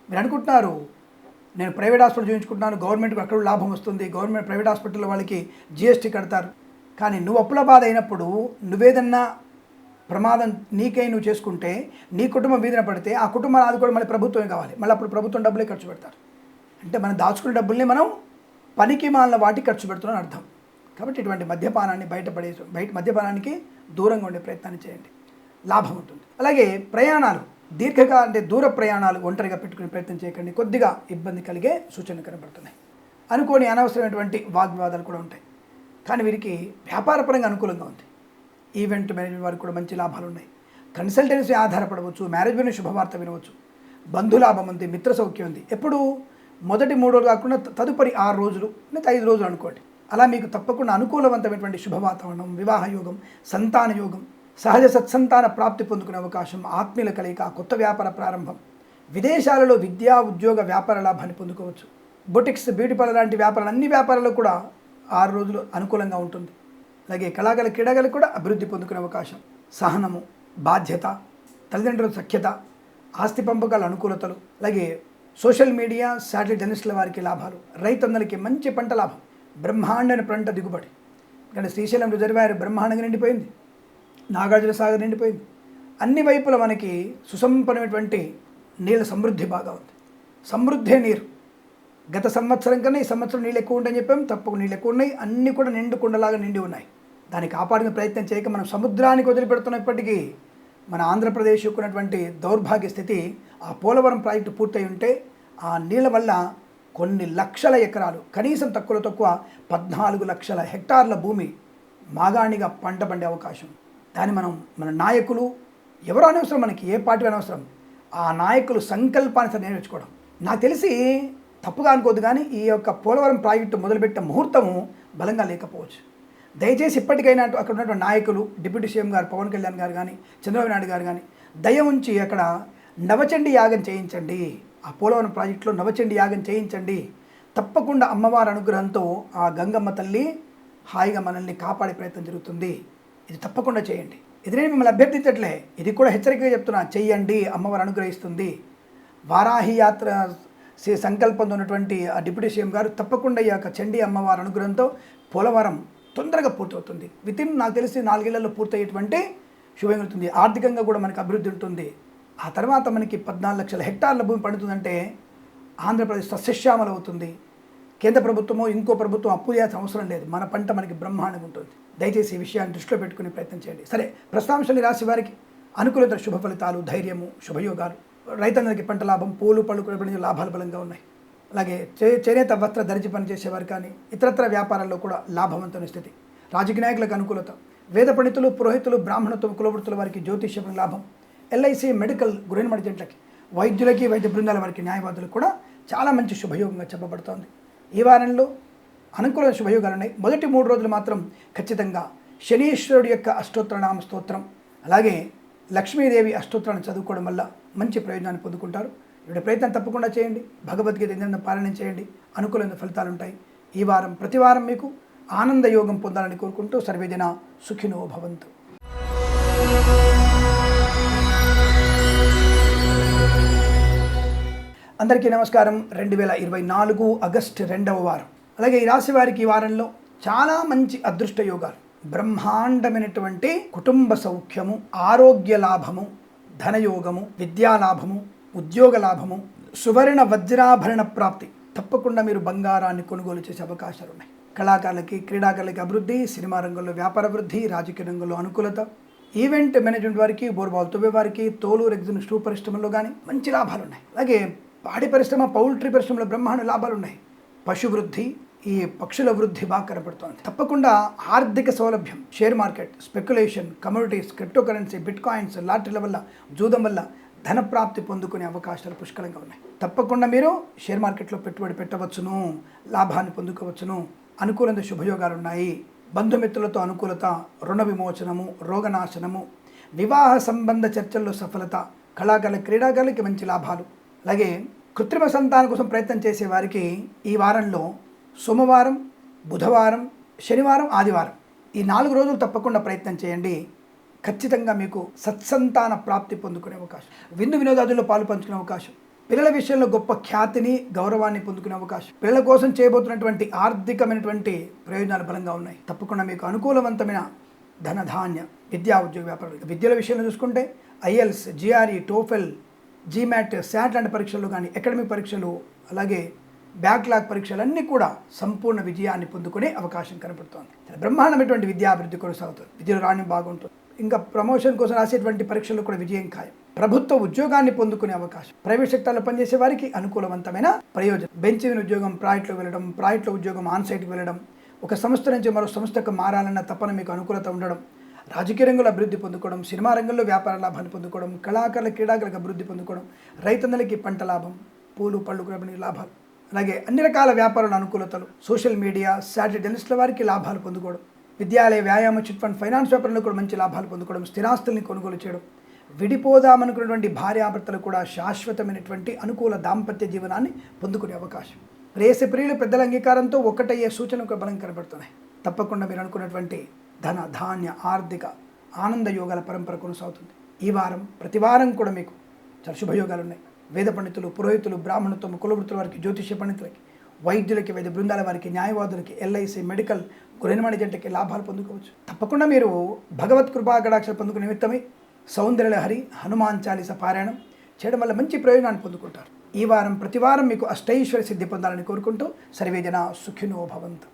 మీరు అనుకుంటున్నారు నేను ప్రైవేట్ హాస్పిటల్ చూపించుకుంటున్నాను, గవర్నమెంట్కి అక్కడ లాభం వస్తుంది, గవర్నమెంట్ ప్రైవేట్ హాస్పిటల్ వాళ్ళకి GST కడతారు. కానీ నువ్వు అప్పుల బాధ అయినప్పుడు నువ్వేదన్నా ప్రమాదం నీకై నువ్వు చేసుకుంటే నీ కుటుంబం వీధిన పడితే ఆ కుటుంబాన్ని ఆదుకోవడం మళ్ళీ ప్రభుత్వమే కావాలి. మళ్ళీ అప్పుడు ప్రభుత్వం డబ్బులే ఖర్చు పెడతారు. అంటే మనం దాచుకునే డబ్బుల్ని మనం పనికి మాలిన వాటికి ఖర్చు పెడుతున్నాం అర్థం. కాబట్టి ఇటువంటి మద్యపానాన్ని మద్యపానానికి దూరంగా ఉండే ప్రయత్నాన్ని చేయండి, లాభం ఉంటుంది. అలాగే ప్రయాణాలు, దీర్ఘకాల అంటే దూర ప్రయాణాలు ఒంటరిగా పెట్టుకునే ప్రయత్నం చేయకండి. కొద్దిగా ఇబ్బంది కలిగే సూచనలు కనబడుతున్నాయి. అనుకోని అనవసరమైనటువంటి వాగ్వివాదాలు కూడా ఉంటాయి. కానీ వీరికి వ్యాపారపరంగా అనుకూలంగా ఉంది. ఈవెంట్ మేనేజ్మెంట్ వారికి కూడా మంచి లాభాలు ఉన్నాయి. కన్సల్టెన్సీ ఆధారపడవచ్చు, మేనేజ్మెంట్ శుభవార్త వినవచ్చు, బంధులాభం ఉంది, మిత్ర సౌఖ్యం ఉంది. ఎప్పుడు మొదటి 3 రోజులు కాకుండా తదుపరి 6 రోజులు లేదా 5 రోజులు అనుకోండి. అలా మీకు తప్పకుండా అనుకూలవంతమైనటువంటి శుభవాతావరణం, వివాహ యోగం, సంతాన యోగం, సహజ సత్సంతాన ప్రాప్తి పొందుకునే అవకాశం, ఆత్మీయుల కలయిక, కొత్త వ్యాపార ప్రారంభం, విదేశాలలో విద్యా ఉద్యోగ వ్యాపార లాభాన్ని పొందుకోవచ్చు. బొటిక్స్, బ్యూటీ పార్లర్ లాంటి వ్యాపారాలు, అన్ని వ్యాపారాల్లో కూడా 6 రోజులు అనుకూలంగా ఉంటుంది. అలాగే కళాకారుల క్రీడాకారులకు కూడా అభివృద్ధి పొందుకునే అవకాశం, సహనము, బాధ్యత, తల్లిదండ్రుల సఖ్యత, ఆస్తి పంపకాల అనుకూలతలు, అలాగే సోషల్ మీడియా, శాటిలైట్ జర్నలిస్టుల వారికి లాభాలు, రైతన్నలకి మంచి పంట లాభం, బ్రహ్మాండమైన పంట దిగుబడి. ఇక్కడ శ్రీశైలం రిజర్వాయర్ బ్రహ్మాండంగా నిండిపోయింది, నాగార్జున సాగర్ నిండిపోయింది. అన్ని వైపుల మనకి సుసంపన్నమైనటువంటి నీళ్ళ సమృద్ధి బాగా ఉంది. సమృద్ధే నీరు. గత సంవత్సరం కన్నా ఈ సంవత్సరం నీళ్ళు ఎక్కువ ఉంటాయని చెప్పాం. తప్పకుండా నీళ్ళు ఎక్కువ ఉన్నాయి. అన్నీ కూడా నిండు కుండలాగా నిండి ఉన్నాయి. దాన్ని కాపాడుకునే ప్రయత్నం చేయక మనం సముద్రానికి వదిలిపెడుతున్నప్పటికీ మన ఆంధ్రప్రదేశ్ ఉన్నటువంటి దౌర్భాగ్య స్థితి, ఆ పోలవరం ప్రాజెక్టు పూర్తయి ఉంటే ఆ నీళ్ళ వల్ల కొన్ని లక్షల ఎకరాలు, కనీసం తక్కువ 14 లక్షల హెక్టార్ల భూమి మాగాణిగా పంట పండే అవకాశం. దాన్ని మన నాయకులు ఎవరు అనవసరం, మనకి ఏ పార్టీ అనవసరం, ఆ నాయకులు సంకల్పాన్ని నెరవేర్చుకోవడం. నాకు తెలిసి తప్పుగా అనుకోవద్దు, కానీ ఈ యొక్క పోలవరం ప్రాజెక్టు మొదలుపెట్టిన ముహూర్తము బలంగా లేకపోవచ్చు. దయచేసి ఇప్పటికైనా అక్కడ ఉన్నటువంటి నాయకులు, డిప్యూటీ సీఎం గారు పవన్ కళ్యాణ్ గారు కానీ, చంద్రబాబు నాయుడు గారు కానీ దయ ఉంచి అక్కడ నవచండి యాగం చేయించండి. ఆ పోలవరం ప్రాజెక్టులో నవచండి యాగం చేయించండి. తప్పకుండా అమ్మవారి అనుగ్రహంతో ఆ గంగమ్మ తల్లి హాయిగా మనల్ని కాపాడే ప్రయత్నం జరుగుతుంది. ఇది తప్పకుండా చేయండి. ఇది నేను మిమ్మల్ని అభ్యర్థించట్లే, ఇది కూడా హెచ్చరికగా చెప్తున్నా, చెయ్యండి, అమ్మవారు అనుగ్రహిస్తుంది. వారాహి యాత్ర సంకల్పంతో ఉన్నటువంటి ఆ డిప్యూటీ సీఎం గారు తప్పకుండా ఈ యొక్క చండీ అమ్మవారి అనుగ్రహంతో పోలవరం తొందరగా పూర్తవుతుంది. వితిన్ నాకు తెలిసి 4 ఏళ్లలో పూర్తయ్యేటువంటి శుభం అవుతుంది. ఆర్థికంగా కూడా మనకి అభివృద్ధి ఉంటుంది. ఆ తర్వాత మనకి 14 లక్షల హెక్టార్ల భూమి పండుతుందంటే ఆంధ్రప్రదేశ్ సస్యశ్యామల అవుతుంది. కేంద్ర ప్రభుత్వమో ఇంకో ప్రభుత్వం అప్పు చేయాల్సిన అవసరం లేదు. మన పంట మనకి బ్రహ్మాండంగా ఉంటుంది. దయచేసి ఈ విషయాన్ని దృష్టిలో పెట్టుకునే ప్రయత్నం చేయండి. సరే, ప్రస్తుతాంశాన్ని రాశి వారికి అనుకూలత, శుభ ఫలితాలు, ధైర్యము, శుభయోగాలు, రైతాంగానికి పంట లాభం, పూలు పళ్ళు కూడా లాభాలు బలంగా ఉన్నాయి. అలాగే చేనేత వస్త్ర దర్జీ పనిచేసేవారు కానీ ఇతరత్ర వ్యాపారాల్లో కూడా లాభవంతమైన స్థితి. రాజకీయ నాయకులకు అనుకూలత, వేద పండితులు, పురోహితులు, బ్రాహ్మణత్వం, కులవృత్తుల వారికి జ్యోతిష్యం లాభం, LIC, మెడికల్, గృహిణి మర్జెంట్లకి, వైద్యులకి, వైద్య బృందాల వారికి, న్యాయవాదులకు కూడా చాలా మంచి శుభయోగంగా చెప్పబడుతోంది. ఈ వారంలో అనుకూలమైన శుభయోగాలు ఉన్నాయి. మొదటి 3 రోజులు మాత్రం ఖచ్చితంగా శనీశ్వరుడు యొక్క అష్టోత్తరనామ స్తోత్రం, అలాగే లక్ష్మీదేవి అష్టోత్తరాన్ని చదువుకోవడం వల్ల మంచి ప్రయోజనాన్ని పొందుకుంటారు. ఇప్పుడు ప్రయత్నం తప్పకుండా చేయండి. భగవద్గీత నిరంతరం పారాయణం చేయండి. అనుకూలమైన ఫలితాలు ఉంటాయి. ఈ వారం ప్రతి వారం మీకు ఆనంద యోగం పొందాలని కోరుకుంటూ సర్వేజన సుఖినో భవంతు. అందరికీ నమస్కారం. 2024 ఆగస్టు 2వ వారం. అలాగే ఈ రాశి వారికి ఈ వారంలో చాలా మంచి అదృష్ట యోగాలు, బ్రహ్మాండమైనటువంటి కుటుంబ సౌఖ్యము, ఆరోగ్య లాభము, ధనయోగము, విద్యాలాభము, ఉద్యోగ లాభము, సువర్ణ వజ్రాభరణ ప్రాప్తి. తప్పకుండా మీరు బంగారాన్ని కొనుగోలు చేసే అవకాశాలు ఉన్నాయి. కళాకారులకి, క్రీడాకారులకి అభివృద్ధి, సినిమా రంగంలో వ్యాపార వృద్ధి, రాజకీయ రంగంలో అనుకూలత, ఈవెంట్ మేనేజ్మెంట్ వారికి, బోర్బాల్ తవ్వే వారికి, తోలు రెగ్జిన్ స్టూ పరిశ్రమల్లో కానీ మంచి లాభాలు ఉన్నాయి. అలాగే పాడి పరిశ్రమ, పౌల్ట్రీ పరిశ్రమలో బ్రహ్మాండ లాభాలు ఉన్నాయి. పశు వృద్ధి, ఈ పక్షుల వృద్ధి బాగా కనపడుతోంది. తప్పకుండా ఆర్థిక సౌలభ్యం, share market, speculation, commodities, crypto currency, bitcoins, లాటరీల వల్ల, జూదం వల్ల ధన ప్రాప్తి పొందుకునే అవకాశాలు పుష్కలంగా ఉన్నాయి. తప్పకుండా మీరు షేర్ మార్కెట్లో పెట్టుబడి పెట్టవచ్చును, లాభాన్ని పొందుకోవచ్చును. అనుకూలంగా శుభయోగాలు ఉన్నాయి. బంధుమిత్రులతో అనుకూలత, రుణ విమోచనము, రోగనాశనము, వివాహ సంబంధ చర్చల్లో సఫలత, కళాకారుల క్రీడాకారులకి మంచి లాభాలు. అలాగే కృత్రిమ సంతానం కోసం ప్రయత్నం చేసే వారికి ఈ వారంలో సోమవారం, బుధవారం, శనివారం, ఆదివారం ఈ 4 రోజులు తప్పకుండా ప్రయత్నం చేయండి. ఖచ్చితంగా మీకు సత్సంతాన ప్రాప్తి పొందుకునే అవకాశం, విందు వినోదాదుల్లో పాలు పంచుకునే అవకాశం, పిల్లల విషయంలో గొప్ప ఖ్యాతిని, గౌరవాన్ని పొందుకునే అవకాశం, పిల్లల కోసం చేయబోతున్నటువంటి ఆర్థికమైనటువంటి ప్రయోజనాలు బలంగా ఉన్నాయి. తప్పకుండా మీకు అనుకూలవంతమైన ధనధాన్య, విద్యా ఉద్యోగ వ్యాపారాలు. విద్యల విషయంలో చూసుకుంటే IELTS, GRE, TOEFL, GMAT, SAT లాంటి పరీక్షలు కానీ, అకాడమిక్ పరీక్షలు, అలాగే బ్యాక్లాగ్ పరీక్షలన్నీ కూడా సంపూర్ణ విజయాన్ని పొందుకునే అవకాశం కనపడుతోంది. బ్రహ్మాండమైనటువంటి విద్యాభివృద్ధి కొనసాగుతుంది. విద్యలో రాణి బాగుంటుంది. ఇంకా ప్రమోషన్ కోసం రాసేటువంటి పరీక్షల్లో కూడా విజయం ఖాయం. ప్రభుత్వ ఉద్యోగాన్ని పొందుకునే అవకాశం, ప్రైవేట్ సెక్టార్లో పనిచేసే వారికి అనుకూలవంతమైన ప్రయోజనం. బెంచ్ మీద ఉద్యోగం ప్రాజెక్టులో వెళ్ళడం, ప్రాజెక్టులో ఉద్యోగం ఆన్సైట్కి వెళ్ళడం, ఒక సంస్థ నుంచి మరో సంస్థకు మారాలన్న తపన మీకు అనుకూలత ఉండడం, రాజకీయ రంగంలో అభివృద్ధి పొందుకోవడం, సినిమా రంగంలో వ్యాపార లాభాన్ని పొందుకోవడం, కళాకారుల క్రీడాకారులకు అభివృద్ధి పొందుకోవడం, రైతన్నలకి పంట లాభం, పూలు పళ్ళు కూడా లాభాలు, అలాగే అన్ని రకాల వ్యాపారాల అనుకూలతలు, సోషల్ మీడియా, శాటిలైట్ల వారికి లాభాలు పొందుకోవడం, విద్యాలయ, వ్యాయామ, చిట్ ఫండ్, ఫైనాన్స్ వ్యాపారంలో కూడా మంచి లాభాలు పొందుకోవడం, స్థిరాస్తుల్ని కొనుగోలు చేయడం, విడిపోదామనుకున్నటువంటి భార్యాభర్తలు కూడా శాశ్వతమైనటువంటి అనుకూల దాంపత్య జీవనాన్ని పొందుకునే అవకాశం. ప్రేయసి ప్రియులు పెద్దల అంగీకారంతో ఒక్కటయ్యే సూచనకు బలం కనబడుతున్నాయి. తప్పకుండా మీరు అనుకున్నటువంటి ధన, ధాన్య, ఆర్థిక, ఆనంద యోగాల పరంపర కొనసాగుతుంది. ఈ వారం ప్రతి వారం కూడా మీకు చాలా శుభయోగాలు ఉన్నాయి. వేద పండితులు, పురోహితులు, బ్రాహ్మణత్వం, కులవృత్తుల వారికి, జ్యోతిష్య పండితులకి, వైద్యులకి, వైద్య బృందాల వారికి, న్యాయవాదులకి, ఎల్ఐసి, మెడికల్, గృహనిర్మాణ జంటకి లాభాలు పొందుకోవచ్చు. తప్పకుండా మీరు భగవత్ కృపా కటాక్షాలు పొందుకునే నిమిత్తమై సౌందర్యలహరి, హనుమాన్ చాలీస పారాయణం చేయడం వల్ల మంచి ప్రయోజనాన్ని పొందుకుంటారు. ఈ వారం ప్రతి వారం మీకు అష్టైశ్వర్య సిద్ధి పొందాలని కోరుకుంటూ సర్వేజన సుఖినో భవంతు.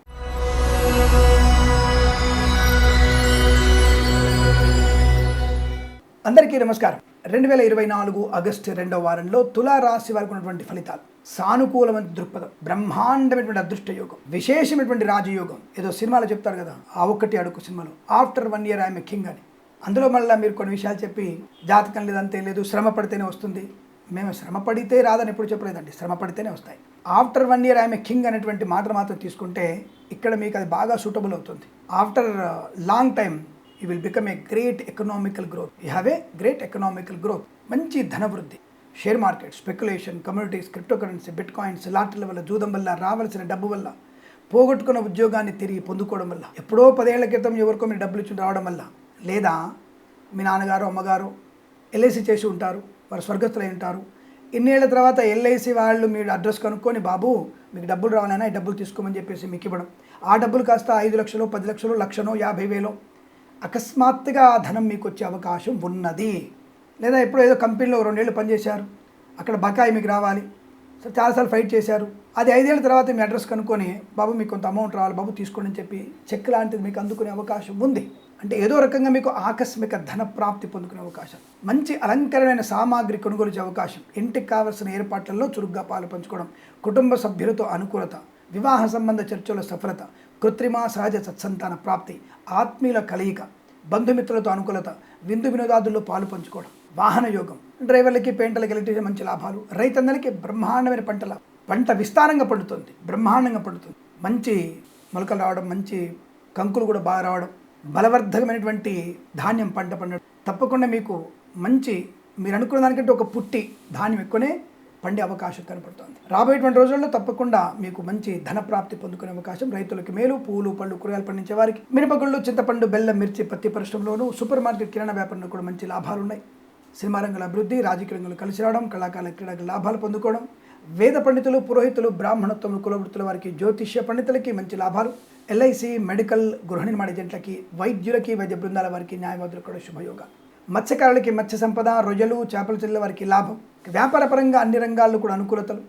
అందరికీ నమస్కారం. 2024 ఆగస్టు 2వ వారంలో తులారాశి వారికి ఉన్నటువంటి ఫలితాలు. సానుకూలమైన దృక్పథం, బ్రహ్మాండమైనటువంటి అదృష్ట యోగం, విశేషమైనటువంటి రాజయోగం. ఏదో సినిమాలో చెప్తారు కదా, ఆ ఒక్కటి అడుగు సినిమాలో, ఆఫ్టర్ 1 year ఐఎమ్ కింగ్ అని. అందులో మళ్ళీ మీరు కొన్ని విషయాలు చెప్పి జాతకం లేదంతే లేదు, శ్రమ పడితేనే వస్తుంది. మేము శ్రమ పడితే రాదని ఎప్పుడు చెప్పలేదండి, శ్రమ పడితేనే వస్తాయి. ఆఫ్టర్ 1 year ఐఎమ్ కింగ్ అనేటువంటి మాటలు మాత్రం తీసుకుంటే ఇక్కడ మీకు అది బాగా సూటబుల్ అవుతుంది. After long time you will become a great economical growth. You have a great economical growth. మంచి ధనవృద్ధి, share market, speculation, communities, crypto currency, bitcoins, లాటరీల వల్ల, జూదం వల్ల, రావాల్సిన డబ్బు వల్ల, పోగొట్టుకున్న ఉద్యోగాన్ని తిరిగి పొందుకోవడం వల్ల, ఎప్పుడో 10 ఏళ్ల క్రితం ఎవరికో మీరు డబ్బులు ఇచ్చి రావడం వల్ల, లేదా మీ నాన్నగారు, అమ్మగారు ఎల్ఐసి చేసి ఉంటారు, వారు స్వర్గస్థులై ఉంటారు. ఇన్నేళ్ల తర్వాత ఎల్ఐసి వాళ్ళు మీరు అడ్రస్ కనుక్కొని, బాబు మీకు డబ్బులు రావాలైనా ఈ డబ్బులు తీసుకోమని చెప్పేసి మీకు ఇవ్వడం, ఆ డబ్బులు కాస్త 5 లక్షలు, 10 లక్షలు, లక్షనో, 50,000 అకస్మాత్తుగా ఆ ధనం మీకు వచ్చే అవకాశం ఉన్నది. లేదా ఎప్పుడో ఏదో కంపెనీలో 2 ఏళ్ళు పనిచేశారు, అక్కడ బకాయి మీకు రావాలి, సో చాలాసార్లు ఫైట్ చేశారు. అది 5 ఏళ్ళ తర్వాత మీ అడ్రస్ కనుక్కొని, బాబు మీకు కొంత అమౌంట్ రావాలి బాబు తీసుకోండి అని చెప్పి చెక్ లాంటిది మీకు అందుకునే అవకాశం ఉంది. అంటే ఏదో రకంగా మీకు ఆకస్మిక ధన ప్రాప్తి పొందుకునే అవకాశం, మంచి అలంకరమైన సామాగ్రి కొనుగోలు చేసే అవకాశం, ఇంటికి కావాల్సిన ఏర్పాట్లలో చురుగ్గా పాలు పంచుకోవడం, కుటుంబ సభ్యులతో అనుకూలత, వివాహ సంబంధ చర్చల సఫలత, కృత్రిమ సహజ సత్సంతాన ప్రాప్తి, ఆత్మీయుల కలయిక, బంధుమిత్రులతో అనుకూలత, విందు వినోదాదుల్లో పాలు పంచుకోవడం, వాహన యోగం, డ్రైవర్లకి, పెయింటర్లకి, ఎలక్ట్రీషియన్ మంచి లాభాలు, రైతన్నలకి బ్రహ్మాండమైన పంట విస్తారంగా పండుతుంది, బ్రహ్మాండంగా పండుతుంది, మంచి మొలకలు రావడం, మంచి కంకులు కూడా బాగా రావడం, బలవర్ధకమైనటువంటి ధాన్యం పంట పండడం. తప్పకుండా మీకు మంచి మీరు అనుకున్న దానికంటే ఒక పుట్టి ధాన్యం ఎక్కువనే పండే అవకాశం కనపడుతుంది. రాబోయేటువంటి రోజుల్లో తప్పకుండా మీకు మంచి ధన ప్రాప్తి పొందుకునే అవకాశం. రైతులకి మేలు, పూలు పళ్ళు కూరగాయలు పండించే వారికి, మినపగుళ్ళు, చింతపండు, బెల్లం, మిర్చి, పత్తి పరిశ్రమలోను, సూపర్ మార్కెట్, కిరాణా వ్యాపారంలో కూడా మంచి లాభాలు ఉన్నాయి. సినిమా రంగంలో అభివృద్ధి, రాజకీయ రంగంలో కలిసి రావడం, కళాకారుల క్రీడలకు లాభాలు పొందుకోవడం, వేద పండితులు, పురోహితులు, బ్రాహ్మణత్వం, కులవృత్తుల వారికి, జ్యోతిష్య పండితులకి మంచి లాభాలు, ఎల్ఐసి, మెడికల్, గృహ నిర్మాణ ఏజెంట్లకి, వైద్యులకి, వైద్య బృందాల వారికి, న్యాయవాదులకు కూడా శుభయోగాలు, మత్స్యకారులకి మత్స్య సంపద, రొయ్యలు, చేపల చెల్లెల వారికి లాభం, వ్యాపారపరంగా అన్ని రంగాల్లో కూడా అనుకూలతలు,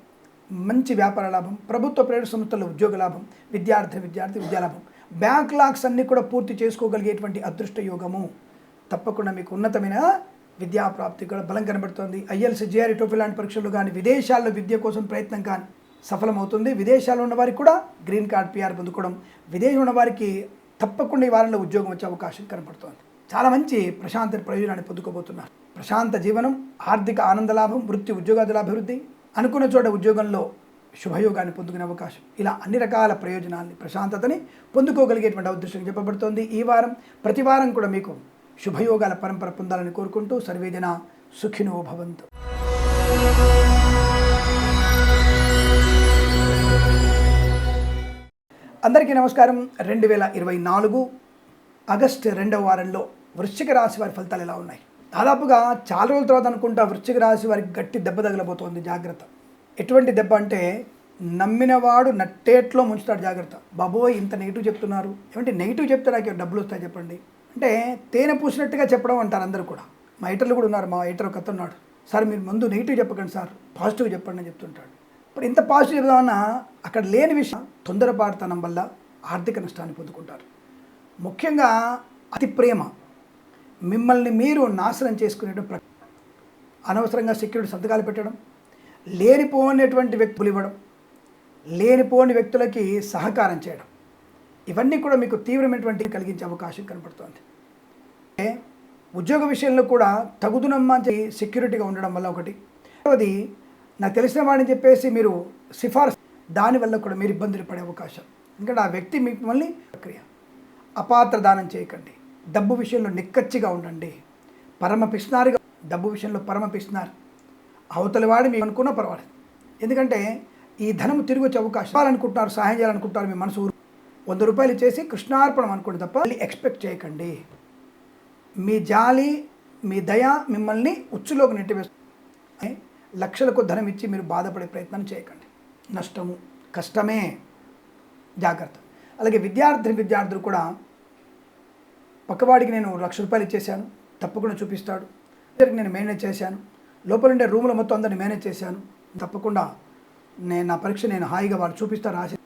మంచి వ్యాపార లాభం, ప్రభుత్వ ప్రైవేట్ సంస్థల్లో ఉద్యోగ లాభం, విద్యార్థి విద్యాలాభం, బ్యాక్లాగ్స్ అన్నీ కూడా పూర్తి చేసుకోగలిగేటువంటి అదృష్ట యోగము, తప్పకుండా మీకు ఉన్నతమైన విద్యా ప్రాప్తి కూడా బలం కనబడుతోంది. ఐఎల్స్, జేఆర్ఈ, టోఫెల్ లాంటి పరీక్షలు కానీ, విదేశాల్లో విద్య కోసం ప్రయత్నం కానీ సఫలమవుతుంది. విదేశాల్లో ఉన్న వారికి కూడా గ్రీన్ కార్డ్ పిఆర్ పొందుకోవడం, విదేశంలో ఉన్న వారికి తప్పకుండా ఈ వారంలో ఉద్యోగం వచ్చే అవకాశం కనబడుతోంది. చాలా మంచి ప్రశాంత ప్రయోజనాన్ని పొందుకోబోతున్నారు. ప్రశాంత జీవనం, ఆర్థిక ఆనంద లాభం, వృత్తి ఉద్యోగాదుల అభివృద్ధి, అనుకున్న చోట ఉద్యోగంలో శుభయోగాన్ని పొందుకునే అవకాశం, ఇలా అన్ని రకాల ప్రయోజనాన్ని, ప్రశాంతతని పొందుకోగలిగేటువంటి అదృష్టం చెప్పబడుతోంది. ఈ వారం ప్రతి వారం కూడా మీకు శుభయోగాల పరంపర పొందాలని కోరుకుంటూ సర్వేజన సుఖినో భవంతు. అందరికీ నమస్కారం. 2024 ఆగస్టు 2వ వారంలో వృశ్చిక రాశి వారి ఫలితాలు ఎలా ఉన్నాయి? దాదాపుగా చాలా రోజుల తర్వాత అనుకుంటా వృశ్చిక రాశి వారికి గట్టి దెబ్బ తగలబోతోంది. జాగ్రత్త. ఎటువంటి దెబ్బ అంటే నమ్మినవాడు నట్టేట్లో ముంచుతాడు. జాగ్రత్త. బాబోయ్, ఇంత నెగిటివ్ చెప్తున్నారు, ఏమంటే నెగిటివ్ చెప్తే నాకు డబ్బులు వస్తాయి చెప్పండి అంటే తేనె పూసినట్టుగా చెప్పడం అంటారు అందరూ కూడా. మా ఎయిటర్లు కూడా ఉన్నారు. మా ఎయిటర్ ఒక అతను ఉన్నాడు, సార్ మీరు ముందు నెగిటివ్ చెప్పకండి సార్, పాజిటివ్ చెప్పండి అని చెప్తుంటాడు. ఇప్పుడు ఇంత పాజిటివ్ చెప్దామన్నా అక్కడ లేని విషయం తొందరపాటుతనం వల్ల ఆర్థిక నష్టాన్ని పొందుకుంటారు. ముఖ్యంగా అతి ప్రేమ మిమ్మల్ని మీరు నాశనం చేసుకునే అనవసరంగా సెక్యూరిటీ సంతకాలు పెట్టడం, లేనిపోయినటువంటి వ్యక్తులు ఇవ్వడం, లేనిపోని వ్యక్తులకి సహకారం చేయడం, ఇవన్నీ కూడా మీకు తీవ్రమైనటువంటి కలిగించే అవకాశం కనపడుతుంది. ఉద్యోగ విషయంలో కూడా తగుదునమ్మా సెక్యూరిటీగా ఉండడం వల్ల ఒకటి. రెండవది, నాకు తెలిసిన వాడిని చెప్పేసి మీరు సిఫార్సు, దానివల్ల కూడా మీరు ఇబ్బందులు పడే అవకాశం. ఎందుకంటే ఆ వ్యక్తి మిమ్మల్ని ప్రక్రియ. అపాత్ర దానం చేయకండి. డబ్బు విషయంలో నిక్కచ్చిగా ఉండండి. పరమ పిస్నారిగా, డబ్బు విషయంలో పరమ పిస్నారి. అవతలి వాడు మీకు అనుకున్నా పర్వాలేదు. ఎందుకంటే ఈ ధనం తిరిగి వచ్చే అవకాశం అనుకుంటున్నారు, సహాయం చేయాలనుకుంటున్నారు. మీ మనసు 100 రూపాయలు ఇచ్చేసి కృష్ణార్పణం అనుకోండి తప్ప ఎక్స్పెక్ట్ చేయకండి. మీ జాలి, మీ దయ మిమ్మల్ని ఉచ్చులోకి నెట్టివేస్తుంది. లక్షలకు ధనం ఇచ్చి మీరు బాధపడే ప్రయత్నం చేయకండి. నష్టము, కష్టమే. జాగ్రత్త. అలాగే విద్యార్థులు కూడా పక్కవాడికి నేను 1,00,000 రూపాయలు ఇచ్చేసాను, తప్పకుండా చూపిస్తాడు. నేను మేనేజ్ చేశాను, లోపల ఉండే రూమ్లో మొత్తం అందరిని మేనేజ్ చేశాను, తప్పకుండా నా పరీక్ష నేను హాయిగా వాళ్ళు చూపిస్తారు, రాసి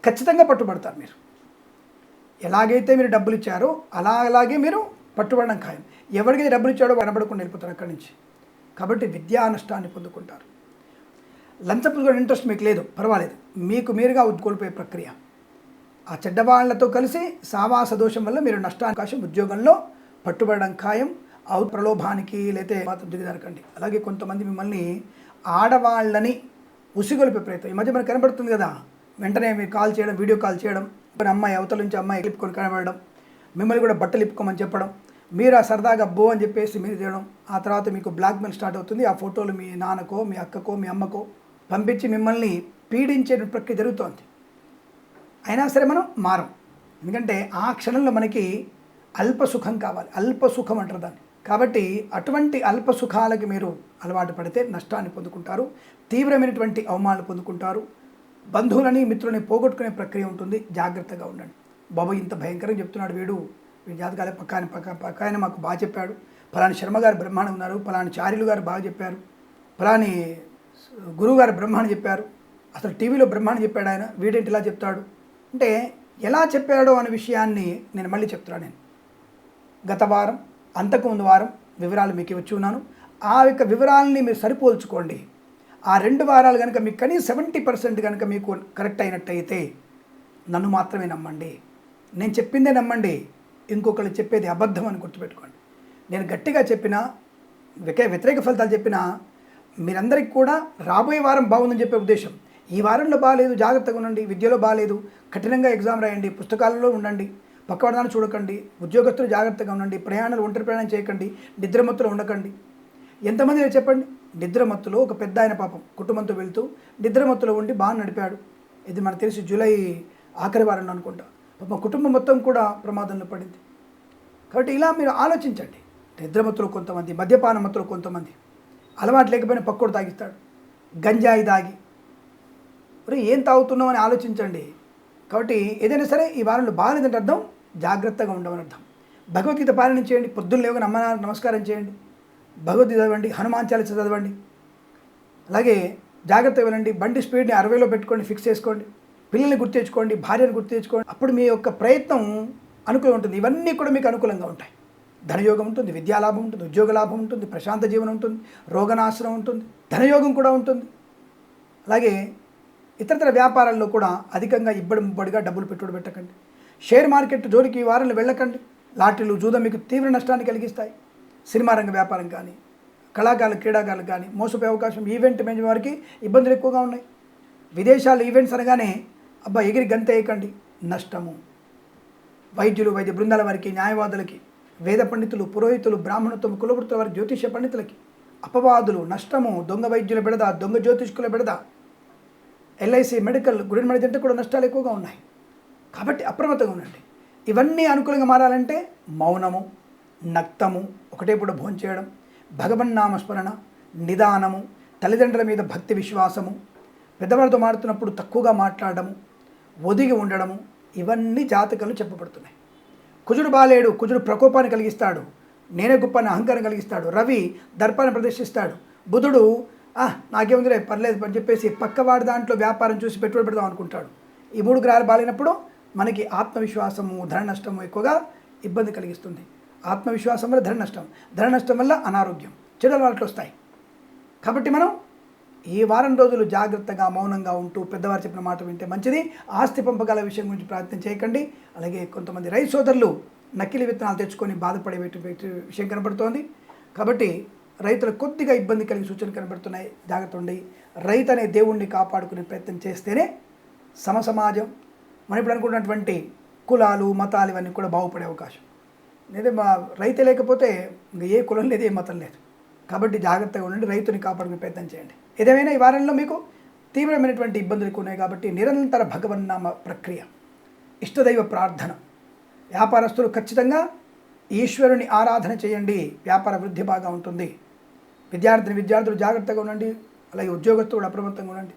ఖచ్చితంగా పట్టుబడతారు. మీరు ఎలాగైతే మీరు డబ్బులు ఇచ్చారో అలాగే మీరు పట్టుబడడం ఖాయం. ఎవరికైతే డబ్బులు ఇచ్చాడో కనబడకుండా వెళ్ళిపోతారు అక్కడి నుంచి. కాబట్టి విద్యా నష్టాన్ని పొందుకుంటారు. లంచపు ఇంట్రెస్ట్ మీకు లేదు, పర్వాలేదు. మీకు మీరుగా కోల్పోయే ప్రక్రియ. ఆ చెడ్డవాళ్లతో కలిసి సావాస దోషం వల్ల మీరు నష్టావకాశం, ఉద్యోగంలో పట్టుబడడం ఖాయం. ప్రలోభానికి లేతే మాత్రం దిగజారకండి. అలాగే కొంతమంది మిమ్మల్ని ఆడవాళ్ళని ఉసిగొలిపే ప్రయత్నం ఈ మధ్య మనకు కనబడుతుంది కదా. వెంటనే మీరు కాల్ చేయడం, వీడియో కాల్ చేయడం, అమ్మాయి అవతల నుంచి అమ్మాయి ఇప్పుకొని కనబడడం, మిమ్మల్ని కూడా బట్టలు ఇప్పుకోమని చెప్పడం, మీరు ఆ సరదాగా బో అని చెప్పేసి మీరు చేయడం. ఆ తర్వాత మీకు బ్లాక్మెయిల్ స్టార్ట్ అవుతుంది. ఆ ఫోటోలు మీ నాన్నకో, మీ అక్కకో, మీ అమ్మకో పంపించి మిమ్మల్ని పీడించే ప్రక్రియ జరుగుతోంది. అయినా సరే మనం మారం. ఎందుకంటే ఆ క్షణంలో మనకి అల్ప సుఖం కావాలి. అల్ప సుఖం అంటారు దాన్ని. కాబట్టి అటువంటి అల్ప సుఖాలకి మీరు అలవాటు పడితే నష్టాన్ని పొందుకుంటారు, తీవ్రమైనటువంటి అవమానాలు పొందుకుంటారు, బంధువులని మిత్రులని పోగొట్టుకునే ప్రక్రియ ఉంటుంది. జాగ్రత్తగా ఉండండి. బాబు ఇంత భయంకరంగా చెప్తున్నాడు వీడి జాతకాలే పక్క ఆయన మాకు బాగా చెప్పాడు, ఫలాని శర్మ గారు బ్రహ్మాండం ఉన్నారు, ఫలాని చార్యులు గారు బాగా చెప్పారు, ఫలాని గురువు గారు బ్రహ్మాండం చెప్పారు, అసలు టీవీలో బ్రహ్మాండం చెప్పాడు ఆయన, వీడేంటి ఇలా చెప్తాడు అంటే ఎలా చెప్పాడో అనే విషయాన్ని నేను మళ్ళీ చెప్తున్నాను. నేను గత వారం, అంతకుముందు వారం వివరాలు మీకు ఇచ్చి ఉన్నాను. ఆ యొక్క వివరాలని మీరు సరిపోల్చుకోండి. ఆ 2 వారాలు కనుక మీకు కనీసం 70% కనుక మీకు కరెక్ట్ అయినట్టయితే నన్ను మాత్రమే నమ్మండి. నేను చెప్పిందే నమ్మండి. ఇంకొకళ్ళు చెప్పేది అబద్ధం అని గుర్తుపెట్టుకోండి. నేను గట్టిగా చెప్పినా, వ్యతిరేక ఫలితాలు చెప్పినా మీరందరికీ కూడా రాబోయే వారం బాగుందని చెప్పే ఉద్దేశం. ఈ వారంలో బాగాలేదు, జాగ్రత్తగా ఉండండి. విద్యలో బాగాలేదు, కఠినంగా ఎగ్జామ్ రాయండి, పుస్తకాలలో ఉండండి, పక్కవాడిని చూడకండి, ఉద్యోగస్తులు జాగ్రత్తగా ఉండండి, ప్రయాణాలు ఒంటరి ప్రయాణం చేయకండి, నిద్రమత్తులో ఉండకండి. ఎంతమంది చెప్పండి, నిద్రమత్తులో ఒక పెద్ద ఆయన పాపం కుటుంబంతో వెళ్తూ నిద్రమత్తులో ఉండి బాగా నడిపాడు. ఇది మనకు తెలిసి జూలై ఆఖరి వారంలో అనుకుంటా. పాపం కుటుంబం మొత్తం కూడా ప్రమాదంలో పడింది. కాబట్టి ఇలా మీరు ఆలోచించండి. నిద్రమత్తులో కొంతమంది, మద్యపాన మత్తులో కొంతమంది, అలవాటు లేకపోయినా పక్కోడు తాగిస్తాడు, గంజాయి తాగి. ఏం తాగుతున్నాం అని ఆలోచించండి. కాబట్టి ఏదైనా సరే ఈ వారంలో బాగాలేదంటే అర్థం జాగ్రత్తగా ఉండమని అర్థం. భగవద్గీత పారాయణం చేయండి, పొద్దున్న లేవగానే అమ్మ నమస్కారం చేయండి, భగవద్గీత చదవండి, హనుమాన్ చాలీసా చదవండి. అలాగే జాగ్రత్తగా వెళ్ళండి. బండి స్పీడ్ని 60లో పెట్టుకోండి, ఫిక్స్ చేసుకోండి. పిల్లల్ని గుర్తు తెచ్చుకోండి, భార్యను గుర్తు తెచ్చుకోండి. అప్పుడు మీ యొక్క ప్రయత్నం అనుకూలంగా ఉంటుంది. ఇవన్నీ కూడా మీకు అనుకూలంగా ఉంటాయి. ధనయోగం ఉంటుంది, విద్యాలాభం ఉంటుంది, ఉద్యోగ లాభం ఉంటుంది, ప్రశాంత జీవనం ఉంటుంది, రోగనాశనం ఉంటుంది, ధనయోగం కూడా ఉంటుంది. అలాగే ఇతరతర వ్యాపారాల్లో కూడా అధికంగా ముబ్బడిగా డబ్బులు పెట్టుబడి పెట్టకండి. షేర్ మార్కెట్ జోలికి ఈ వారంలో వెళ్ళకండి. లాటరీలు, జూదం మీకు తీవ్ర నష్టాన్ని కలిగిస్తాయి. సినిమా రంగ వ్యాపారం కానీ, కళాకారులు, క్రీడాకారులు కానీ మోసపోయే అవకాశం, ఈవెంట్ మేనేజ్ వారికి ఇబ్బందులు ఎక్కువగా ఉన్నాయి. విదేశాలు ఈవెంట్స్ అనగానే ఎగిరి గంతేయకండి, నష్టము. వైద్యులు, వైద్య బృందాల వారికి, న్యాయవాదులకి, వేద పండితులు, పురోహితులు, బ్రాహ్మణత్వం, కులవృత్తుల వారికి, జ్యోతిష్య పండితులకి అపవాదులు, నష్టము, దొంగ వైద్యుల బెడద, దొంగ జ్యోతిష్కుల బెడద, ఎల్ఐసి, మెడికల్, గుడి మెడికంటే కూడా నష్టాలు ఎక్కువగా ఉన్నాయి. కాబట్టి అప్రమత్తంగా ఉండండి. ఇవన్నీ అనుకూలంగా మారాలంటే మౌనము, నక్తము, ఒకటే పూట భోంచేయడం, భగవన్నామస్మరణ, నిదానము, తల్లిదండ్రుల మీద భక్తి విశ్వాసము, పెద్దవారితో మాట్లాడుతున్నప్పుడు తక్కువగా మాట్లాడడము, ఒదిగి ఉండడము, ఇవన్నీ జాతకాలు చెప్పబడుతున్నాయి. కుజుడు బాలేడు, కుజుడు ప్రకోపాన్ని కలిగిస్తాడు, నేనే గొప్ప అని అహంకారం కలిగిస్తాడు. రవి దర్పాన్ని ప్రదర్శిస్తాడు. బుధుడు నాకేముందిలే పర్లేదు అని చెప్పేసి పక్కవాడి దాంట్లో వ్యాపారం చూసి పెట్టుబడి పెడదాం అనుకుంటాడు. ఈ 3 గ్రహాలు బాలేనప్పుడు మనకి ఆత్మవిశ్వాసము, ధన నష్టము ఎక్కువగా ఇబ్బంది కలిగిస్తుంది. ఆత్మవిశ్వాసం వల్ల ధన నష్టం వల్ల అనారోగ్యం, చెడు అలవాట్లు వస్తాయి. కాబట్టి మనం ఈ వారం రోజులు జాగ్రత్తగా మౌనంగా ఉంటూ పెద్దవారు చెప్పిన మాట వింటే మంచిది. ఆస్తి పంపకాల విషయం గురించి ప్రయత్నం చేయకండి. అలాగే కొంతమంది రైతు సోదరులు నకిలీ విత్తనాలు తెచ్చుకొని బాధపడే విషయం కనబడుతోంది. కాబట్టి రైతులకు కొద్దిగా ఇబ్బంది కలిగే సూచనలు కనబడుతున్నాయి. జాగ్రత్త ఉండి రైతు అనే దేవుణ్ణి కాపాడుకునే ప్రయత్నం చేస్తేనే సమాజం, మనం ఇప్పుడు అనుకున్నటువంటి కులాలు, మతాలు ఇవన్నీ కూడా బాగుపడే అవకాశం లేదా రైతే లేకపోతే ఇంకా ఏ కులం లేదు, ఏ మతం లేదు. కాబట్టి జాగ్రత్తగా ఉండండి, రైతుని కాపాడుకునే ప్రయత్నం చేయండి. ఏదేమైనా ఈ వారంలో మీకు తీవ్రమైనటువంటి ఇబ్బందులు ఎక్కువ ఉన్నాయి కాబట్టి నిరంతర భగవన్నామ ప్రక్రియ, ఇష్టదైవ ప్రార్థన, వ్యాపారస్తులు ఖచ్చితంగా ఈశ్వరుని ఆరాధన చేయండి, వ్యాపార వృద్ధి బాగా ఉంటుంది. విద్యార్థులు జాగ్రత్తగా ఉండండి. అలాగే ఉద్యోగస్తులు కూడా అప్రమత్తంగా ఉండండి.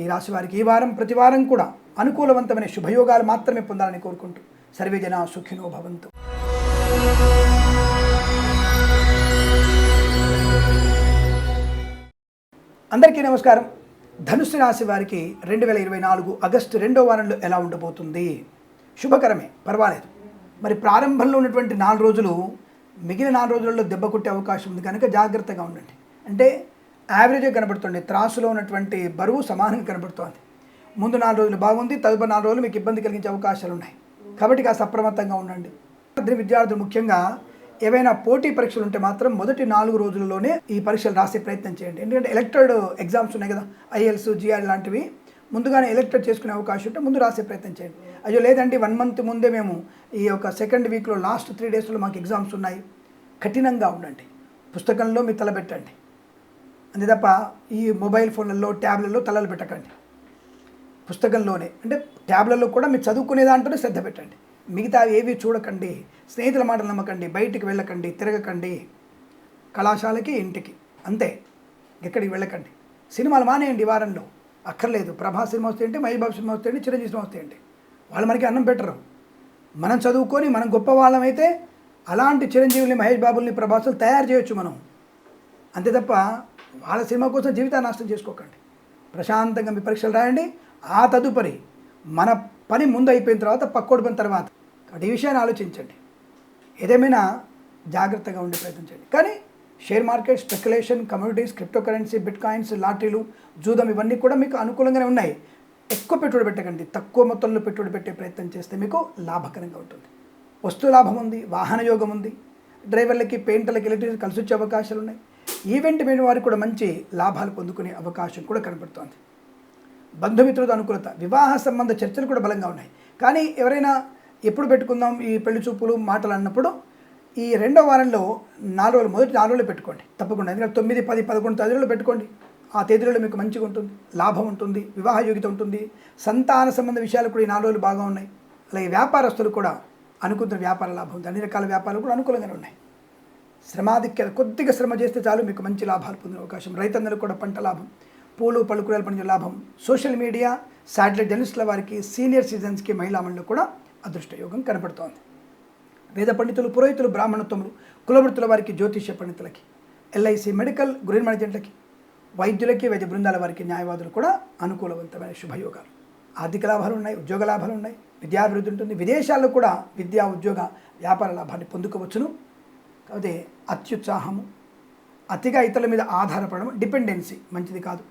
ఈ రాశి వారికి ఈ వారం ప్రతి వారం కూడా అనుకూలవంతమైన శుభయోగాలు మాత్రమే పొందాలని కోరుకుంటూ సర్వే జనా సుఖినో భవంతు. అందరికీ నమస్కారం. ధనుస్సు రాశి వారికి 2024 ఆగస్టు 2వ వారంలో ఎలా ఉండబోతుంది? శుభకరమే, పర్వాలేదు. మరి ప్రారంభంలో ఉన్నటువంటి 4 రోజులు మిగిలిన 4 రోజులలో దెబ్బ కొట్టే అవకాశం ఉంది కనుక జాగ్రత్తగా ఉండండి. అంటే యావరేజ్గా కనబడుతుంది, త్రాసులో ఉన్నటువంటి బరువు సమానంగా కనబడుతోంది. ముందు 4 రోజులు బాగుంది, తదుపరి 4 రోజులు మీకు ఇబ్బంది కలిగించే అవకాశాలు ఉన్నాయి. కాబట్టి కాస్త అప్రమత్తంగా ఉండండి. విద్యార్థులు ముఖ్యంగా ఏవైనా పోటీ పరీక్షలు ఉంటే మాత్రం మొదటి 4 రోజుల్లోనే ఈ పరీక్షలు రాసే ప్రయత్నం చేయండి. ఎందుకంటే ఎలక్టెడ్ ఎగ్జామ్స్ ఉన్నాయి కదా, ఐఎల్స్, జిఆర్ లాంటివి ముందుగానే ఎలక్టెడ్ చేసుకునే అవకాశం ఉంటే ముందు రాసే ప్రయత్నం చేయండి. అయ్యో లేదండి 1 మంత్ ముందే మేము ఈ యొక్క సెకండ్ వీక్లో లాస్ట్ 3 డేస్లో మాకు ఎగ్జామ్స్ ఉన్నాయి, కఠినంగా ఉండండి. పుస్తకంలో మీ తల పెట్టండి, అంతే తప్ప ఈ మొబైల్ ఫోన్లలో, ట్యాబ్లలో తలలు పెట్టకండి. పుస్తకంలోనే, అంటే ట్యాబ్లలో కూడా మీరు చదువుకునే దాంట్లోనే శ్రద్ధ పెట్టండి. మిగతా ఏవి చూడకండి, స్నేహితుల మాటలు నమ్మకండి, బయటికి వెళ్ళకండి, తిరగకండి, కళాశాలకి, ఇంటికి అంతే, ఎక్కడికి వెళ్ళకండి. సినిమాలు మానేయండి వారంలో, అక్కర్లేదు. ప్రభాస్ సినిమా వస్తే ఏంటి, మహేష్ బాబు సినిమా వస్తే ఏంటి, చిరంజీవి సినిమా వస్తే ఏంటి, వాళ్ళు మనకి అన్నం పెట్టరు. మనం చదువుకొని మనం గొప్ప వాళ్ళమైతే అలాంటి చిరంజీవుల్ని, మహేష్ బాబుల్ని, ప్రభాసులు తయారు చేయొచ్చు మనం, అంతే తప్ప వాళ్ళ సినిమా కోసం జీవితాన్ని నాశనం చేసుకోకండి. ప్రశాంతంగా మీ పరీక్షలు రాయండి. ఆ తదుపరి మన పని ముందు అయిపోయిన తర్వాత, పక్కోడి పని తర్వాత. కాబట్టి ఈ విషయాన్ని ఆలోచించండి. ఏదేమైనా జాగ్రత్తగా ఉండే ప్రయత్నం చేయండి. కానీ share market, speculation, communities, crypto currency, bitcoins, లాటరీలు, జూదం ఇవన్నీ కూడా మీకు అనుకూలంగానే ఉన్నాయి. ఎక్కువ పెట్టుబడి పెట్టకండి, తక్కువ మొత్తంలో పెట్టుబడి పెట్టే ప్రయత్నం చేస్తే మీకు లాభకరంగా ఉంటుంది. వస్తు లాభం ఉంది, వాహన యోగం ఉంది, డ్రైవర్లకి, పెయింటర్లకి, ఎలక్ట్రీషియన్ కలిసి వచ్చే అవకాశాలు ఉన్నాయి. ఈవెంట్ మీద వారికి కూడా మంచి లాభాలు పొందుకునే అవకాశం కూడా కనబడుతోంది. బంధుమిత్రులతో అనుకూలత, వివాహ సంబంధ చర్చలు కూడా బలంగా ఉన్నాయి. కానీ ఎవరైనా ఎప్పుడు పెట్టుకుందాం ఈ పెళ్లి చూపులు మాటలు అన్నప్పుడు ఈ 2వ వారంలో 4 రోజులు, మొదటి 4 రోజులు పెట్టుకోండి తప్పకుండా. ఎందుకంటే 9, 10, 11 తేదీలలో పెట్టుకోండి. ఆ తేదీలలో మీకు మంచిగా ఉంటుంది, లాభం ఉంటుంది, వివాహ యోగ్యత ఉంటుంది. సంతాన సంబంధ విషయాలు కూడా ఈ 4 రోజులు బాగా ఉన్నాయి. అలాగే వ్యాపారస్తులు కూడా అనుకుంటున్న వ్యాపార లాభం ఉంది. అన్ని రకాల వ్యాపారాలు కూడా అనుకూలంగానే ఉన్నాయి. శ్రమాధిక్యత, కొద్దిగా శ్రమ చేస్తే చాలు మీకు మంచి లాభాలు పొందే అవకాశం. రైతందరూ కూడా పంట లాభం, పూలు పళ్ళు కూరలు పండించే లాభం. సోషల్ మీడియా, శాటిలైట్ జర్నలిస్టుల వారికి, సీనియర్ సిటిజన్స్కి, మహిళా మండలిలో కూడా అదృష్ట యోగం కనబడుతోంది. వేద పండితులు, పురోహితులు, బ్రాహ్మణత్వములు, కులవృత్తుల వారికి, జ్యోతిష్య పండితులకి, ఎల్ఐసి, మెడికల్, గృహ మేనేజెంట్లకి, వైద్యులకి, వైద్య బృందాల వారికి, న్యాయవాదులు కూడా అనుకూలవంతమైన శుభయోగాలు. ఆర్థిక లాభాలు ఉన్నాయి, ఉద్యోగ లాభాలు ఉన్నాయి, విద్యాభివృద్ధి ఉంటుంది. విదేశాల్లో కూడా విద్యా, ఉద్యోగ, వ్యాపార లాభాన్ని పొందుకోవచ్చును. కాకపోతే అత్యుత్సాహము, అతిగా ఇతరుల మీద ఆధారపడడం, డిపెండెన్సీ మంచిది కాదు.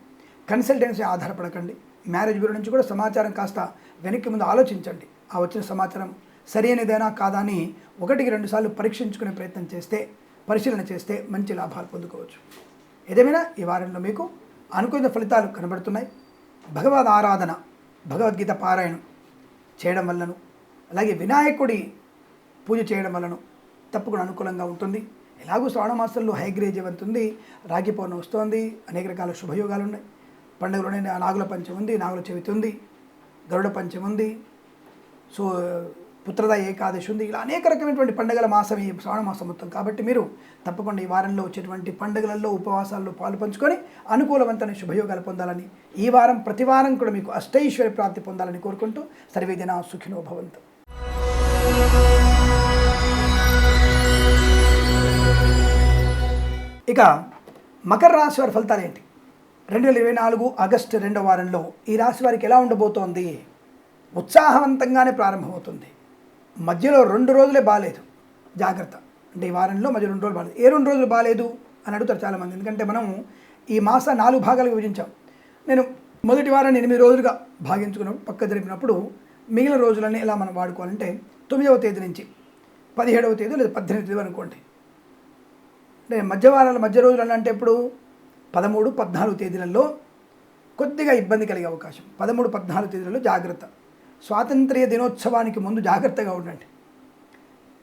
కన్సల్టెన్సీ ఆధారపడకండి. మ్యారేజ్ బ్యూరో నుంచి కూడా సమాచారం కాస్త వెనక్కి ముందు ఆలోచించండి. ఆ వచ్చిన సమాచారం సరైనదేనా కాదా అని 1-2 సార్లు పరీక్షించుకునే ప్రయత్నం చేస్తే, పరిశీలన చేస్తే మంచి లాభాలు పొందుకోవచ్చు. ఏదేమైనా ఈ వారంలో మీకు అనుకున్న ఫలితాలు కనబడుతున్నాయి. భగవద్ ఆరాధన, భగవద్గీత పారాయణం చేయడం వల్లను, అలాగే వినాయకుడి పూజ చేయడం వలన తప్పకుండా అనుకూలంగా ఉంటుంది. ఎలాగూ శ్రావణ మాసంలో హైగ్రేజ్ ఉంది, రాఖీ పౌర్ణమి వస్తోంది, అనేక రకాల శుభయోగాలు ఉన్నాయి. పండుగలోనే నాగుల పంచమి ఉంది, నాగుల చవితి ఉంది, గరుడ పంచమి ఉంది, సో పుత్రద ఏకాదశి ఉంది. ఇలా అనేక రకమైనటువంటి పండుగల మాసం ఈ శ్రావణ మాసం మొత్తం. కాబట్టి మీరు తప్పకుండా ఈ వారంలో వచ్చేటువంటి పండుగలలో, ఉపవాసాల్లో పాలు పంచుకొని అనుకూలవంతమైన శుభయోగాలు పొందాలని, ఈ వారం ప్రతి వారం కూడా మీకు అష్టైశ్వర్య ప్రాప్తి పొందాలని కోరుకుంటూ సర్వే జనా సుఖినో భవంతు. ఇక మకర రాశి వారి ఫలితాలు ఏంటి? 2024 ఆగస్టు 2వ వారంలో ఈ రాశి వారికి ఎలా ఉండబోతోంది? ఉత్సాహవంతంగానే ప్రారంభమవుతుంది. మధ్యలో 2 రోజులే బాగాలేదు, జాగ్రత్త. అంటే ఈ వారంలో మధ్య 2 రోజులు బాగాలేదు. ఏ 2 రోజులు బాగాలేదు అని అడుగుతారు చాలామంది. ఎందుకంటే మనం ఈ మాస 4 భాగాలుగా విభజించాం. నేను మొదటి వారాన్ని 8 రోజులుగా భాగించుకున్నప్పుడు, పక్క జరిపినప్పుడు మిగిలిన రోజులన్నీ ఎలా మనం వాడుకోవాలంటే 9వ తేదీ నుంచి 17వ తేదీ లేదా 18వ తేదీ అనుకోండి. అంటే మధ్య రోజులు అంటే ఎప్పుడు 13, 14 తేదీలలో కొద్దిగా ఇబ్బంది కలిగే అవకాశం. 13, 14 తేదీలలో జాగ్రత్త. స్వాతంత్ర్య దినోత్సవానికి ముందు జాగ్రత్తగా ఉండండి.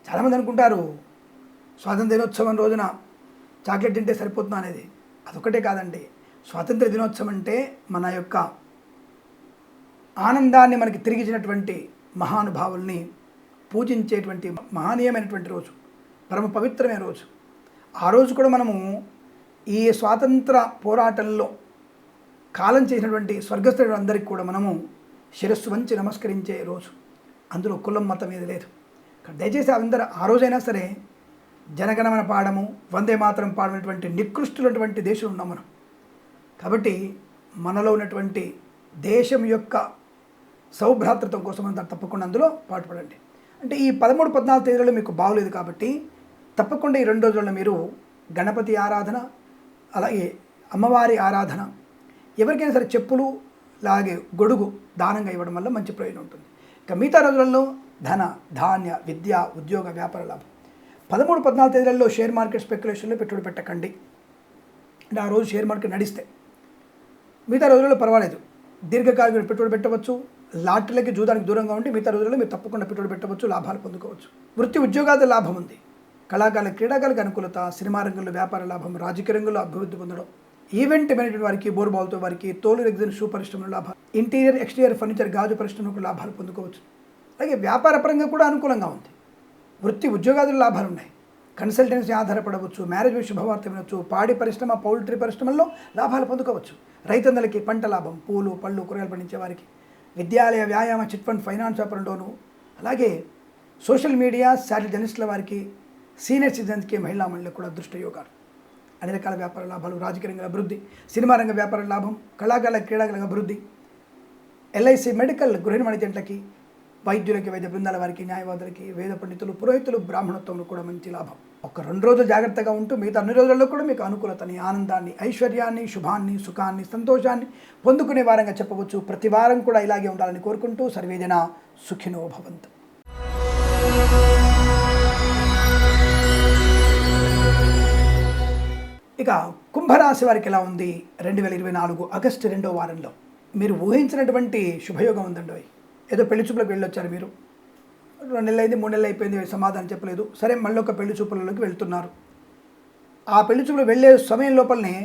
చాలామంది అనుకుంటారు స్వాతంత్ర దినోత్సవం రోజున చాక్లెట్ తింటే సరిపోతుందా అనేది. అదొకటే కాదండి. స్వాతంత్ర దినోత్సవం అంటే మన యొక్క ఆనందాన్ని మనకి తిరిగిచ్చినటువంటి మహానుభావుల్ని పూజించేటువంటి మహనీయమైనటువంటి రోజు, పరమ పవిత్రమైన రోజు. ఆ రోజు కూడా మనము ఈ స్వాతంత్ర పోరాటంలో కాలం చేసినటువంటి స్వర్గస్థులందరికీ కూడా మనము శిరస్సు వంచి నమస్కరించే రోజు. అందులో కులం మతం ఏది లేదు. దయచేసి అందరూ ఆ రోజైనా సరే జనగణమన పాడము, వందే మాతరం పాడినటువంటి నికృష్టులటువంటి దేశం ఉన్నాం మనం. కాబట్టి మనలో ఉన్నటువంటి దేశం యొక్క సౌభ్రాతృత్వం కోసం అంతా తప్పకుండా అందులో పాటుపడండి. అంటే ఈ 13, 14 తేదీలలో మీకు బాగోలేదు కాబట్టి తప్పకుండా ఈ 2 రోజుల్లో మీరు గణపతి ఆరాధన, అలాగే అమ్మవారి ఆరాధన, ఎవరికైనా సరే చెప్పులు అలాగే గొడుగు దానంగా ఇవ్వడం వల్ల మంచి ప్రయోజనం ఉంటుంది. ఇక మిగతా రోజులలో ధన, ధాన్య, విద్య, ఉద్యోగ, వ్యాపార లాభం. 13, 14 తేదీలలో షేర్ మార్కెట్ స్పెక్యులేషన్లో పెట్టుబడి పెట్టకండి. అంటే ఆ రోజు షేర్ మార్కెట్ నడిస్తే. మిగతా రోజుల్లో పర్వాలేదు, దీర్ఘకాలిక పెట్టుబడి పెట్టవచ్చు. లాటరీలకి, జూదానికి దూరంగా ఉండి మిగతా రోజుల్లో మీరు తప్పకుండా పెట్టుబడి పెట్టవచ్చు, లాభాలు పొందుకోవచ్చు. వృత్తి ఉద్యోగాల లాభం ఉంది. కళాకారులకు, క్రీడాకారులకు అనుకూలత, సినిమా రంగంలో వ్యాపార లాభం, రాజకీయ రంగంలో అభివృద్ధి పొందడం, ఈవెంట్ మేనేజ్మెంట్ వారికి, బోర్బాల్తో వారికి, తోలు ఎగ్జిన్ షూ పరిశ్రమలో లాభాలు, ఇంటీరియర్ ఎక్స్టీరియర్ ఫర్నిచర్, గాజు పరిశ్రమకు లాభాలు పొందుకోవచ్చు. అలాగే వ్యాపార పరంగా కూడా అనుకూలంగా ఉంది. వృత్తి ఉద్యోగాదులు లాభాలు ఉన్నాయి. కన్సల్టెన్సీ ఆధారపడవచ్చు, మ్యారేజ్ శుభవార్త వినవచ్చు, పాడి పరిశ్రమ, పౌల్ట్రీ పరిశ్రమల్లో లాభాలు పొందుకోవచ్చు. రైతన్నలకి పంట లాభం, పూలు, పళ్ళు, కూరగాయలు పండించే వారికి, విద్యాలయ, వ్యాయామ, చిట్ ఫండ్, ఫైనాన్స్ వ్యాపారంలోను, అలాగే సోషల్ మీడియా, శాటిలైట్ జర్నలిస్టుల వారికి, సీనియర్ సిటిజన్స్కి, మహిళా మండలికి కూడా అదృష్ట యోగాలు. అన్ని రకాల వ్యాపార లాభాలు, రాజకీయ రంగ అభివృద్ధి, సినిమా రంగ వ్యాపార లాభం, కళాకారుల, క్రీడాకారుల అభివృద్ధి, ఎల్ఐసి, మెడికల్, గృహిణి మణిజంట్లకి, వైద్యులకి, వైద్య బృందాల వారికి, న్యాయవాదులకి, వేద పండితులు, పురోహితులు, బ్రాహ్మణత్వంలో కూడా మంచి లాభం. ఒక 2 రోజులు జాగ్రత్తగా ఉంటూ మిగతా అన్ని రోజుల్లో కూడా మీకు అనుకూలతని, ఆనందాన్ని, ఐశ్వర్యాన్ని, శుభాన్ని, సుఖాన్ని, సంతోషాన్ని పొందుకునే వారంగా చెప్పవచ్చు. ప్రతి వారం కూడా ఇలాగే ఉండాలని కోరుకుంటూ సర్వేజన సుఖినో భవంతు. ఇక కుంభరాశి వారికి ఎలా ఉంది? 2024 ఆగస్టు 2వ వారంలో మీరు ఊహించినటువంటి శుభయోగం ఉందండి. ఏదో పెళ్లి చూపులకు వెళ్ళొచ్చారు మీరు, 2 నెలలు అయింది, 3 నెలలు అయిపోయింది, సమాధానం చెప్పలేదు. సరే, మళ్ళీ ఒక పెళ్లి చూపులలోకి వెళ్తున్నారు. ఆ పెళ్లి చూపులు వెళ్ళే సమయం లోపలనే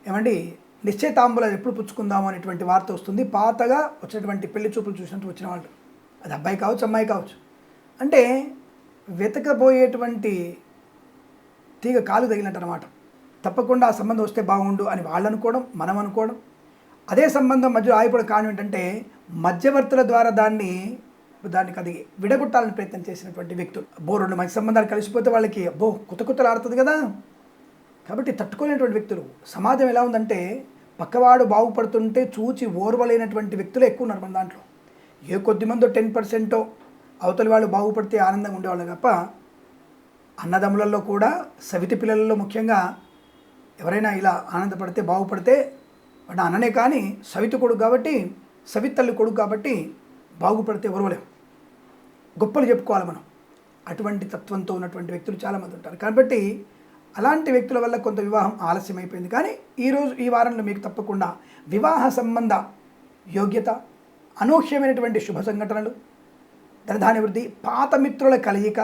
ఏమండి నిశ్చయితాంబూలాలు ఎప్పుడు పుచ్చుకుందాము అనేటువంటి వార్త వస్తుంది. పాతగా వచ్చినటువంటి పెళ్లి చూపులు చూసినట్టు వచ్చిన వాళ్ళు, అది అబ్బాయి కావచ్చు, అమ్మాయి కావచ్చు. అంటే వెతకబోయేటువంటి తీగ కాలు తగిలినట్టు అనమాట. తప్పకుండా ఆ సంబంధం వస్తే బాగుండు అని వాళ్ళు అనుకోవడం, మనం అనుకోవడం. అదే సంబంధం మధ్యలో ఆగిపోవడం కారణం ఏంటంటే మధ్యవర్తుల ద్వారా దానికి అది విడగొట్టాలని ప్రయత్నం చేసినటువంటి వ్యక్తులు. 2 మంచి సంబంధాలు కలిసిపోతే వాళ్ళకి కుతకుతలు ఆడుతుంది కదా. కాబట్టి తట్టుకోలేనటువంటి వ్యక్తులు. సమాజం ఎలా ఉందంటే పక్కవాడు బాగుపడుతుంటే చూచి ఓర్వలేనటువంటి వ్యక్తులు ఎక్కువ ఉన్నారు మన దాంట్లో. ఏ కొద్దిమందో 10% అవతలి వాళ్ళు బాగుపడితే ఆనందంగా ఉండేవాళ్ళు తప్ప అన్నదమ్ములలో కూడా సవితి పిల్లలలో ముఖ్యంగా ఎవరైనా ఇలా ఆనందపడితే బాగుపడితే వాడు అన్ననే కానీ సవితి కొడుకు కాబట్టి సవితల్లి కొడుకు కాబట్టి బాగుపడితే ఓర్వలేం, గొప్పలు చెప్పుకోవాలి మనం. అటువంటి తత్వంతో ఉన్నటువంటి వ్యక్తులు చాలామంది ఉంటారు. కాబట్టి అలాంటి వ్యక్తుల వల్ల కొంత వివాహం ఆలస్యం అయిపోయింది. కానీ ఈ వారంలో మీకు తప్పకుండా వివాహ సంబంధ యోగ్యత, అనూహ్యమైనటువంటి శుభ సంఘటనలు, ధనధాన్య వృద్ధి, పాత మిత్రుల కలయిక,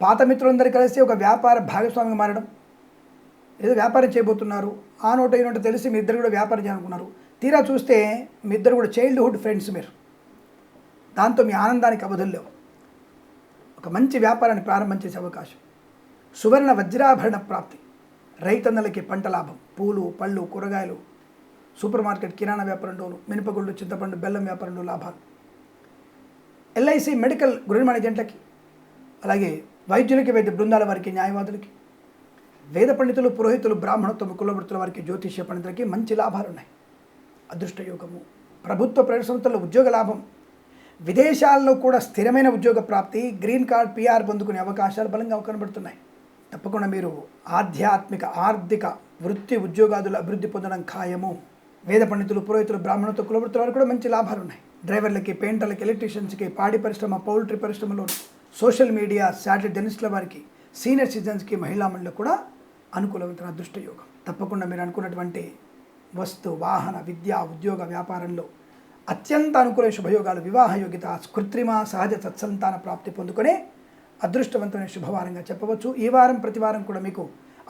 పాత మిత్రులందరూ కలిసి ఒక వ్యాపార భాగస్వామిగా మారడం. ఏదో వ్యాపారం చేయబోతున్నారు, ఆ నోట ఈ నోట తెలిసి మీ ఇద్దరు కూడా వ్యాపారం చేయాలనుకున్నారు. తీరా చూస్తే మీ ఇద్దరు కూడా చైల్డ్హుడ్ ఫ్రెండ్స్ మీరు. దాంతో మీ ఆనందానికి అవధులు లేవు. ఒక మంచి వ్యాపారాన్ని ప్రారంభం చేసే అవకాశం, సువర్ణ వజ్రాభరణ ప్రాప్తి, రైతన్నలకి పంట లాభం, పూలు పళ్ళు కూరగాయలు, సూపర్ మార్కెట్ కిరాణా వ్యాపారంలోను, మినపగుళ్ళు చింతపండు బెల్లం వ్యాపారంలో లాభాలు, ఎల్ఐసి మెడికల్ గృహ ఏజెంట్లకి, అలాగే వైద్యులకి, వైద్య బృందాల వారికి, న్యాయవాదులకి, వేద పండితులు, పురోహితులు, బ్రాహ్మణత్వ కులవృత్తుల వారికి, జ్యోతిష్య పండితులకి మంచి లాభాలు ఉన్నాయి. అదృష్ట యోగము, ప్రభుత్వ ప్రైవేట్ సంస్థల్లో ఉద్యోగ లాభం, విదేశాల్లో కూడా స్థిరమైన ఉద్యోగ ప్రాప్తి, గ్రీన్ కార్డ్ పిఆర్ పొందుకునే అవకాశాలు బలంగా కనబడుతున్నాయి. తప్పకుండా మీరు ఆధ్యాత్మిక ఆర్థిక వృత్తి ఉద్యోగాదులు అభివృద్ధి పొందడం ఖాయము. వేద పండితులు, పురోహితులు, బ్రాహ్మణత్వ కులవృత్తుల వారికి కూడా మంచి లాభాలు ఉన్నాయి. డ్రైవర్లకి, పెయింటర్లకి, ఎలక్ట్రీషియన్స్కి, పాడి పరిశ్రమ, పౌల్ట్రీ పరిశ్రమలో, సోషల్ మీడియా, శాటిలైట్ జర్నలిస్టుల వారికి, సీనియర్ సిటిజన్స్కి, మహిళా మండలికి కూడా అనుకూలమైన అదృష్ట యోగం. తప్పకుండా మీరు అనుకున్నటువంటి వస్తు, వాహన, విద్య, ఉద్యోగ, వ్యాపారంలో అత్యంత అనుకూల శుభయోగాలు, వివాహ యోగ్యత, కృత్రిమ సహజ సత్సంతాన ప్రాప్తి పొందుకునే అదృష్టవంతమైన శుభవారంగా చెప్పవచ్చు. ఈ వారం ప్రతి వారం కూడా మీకు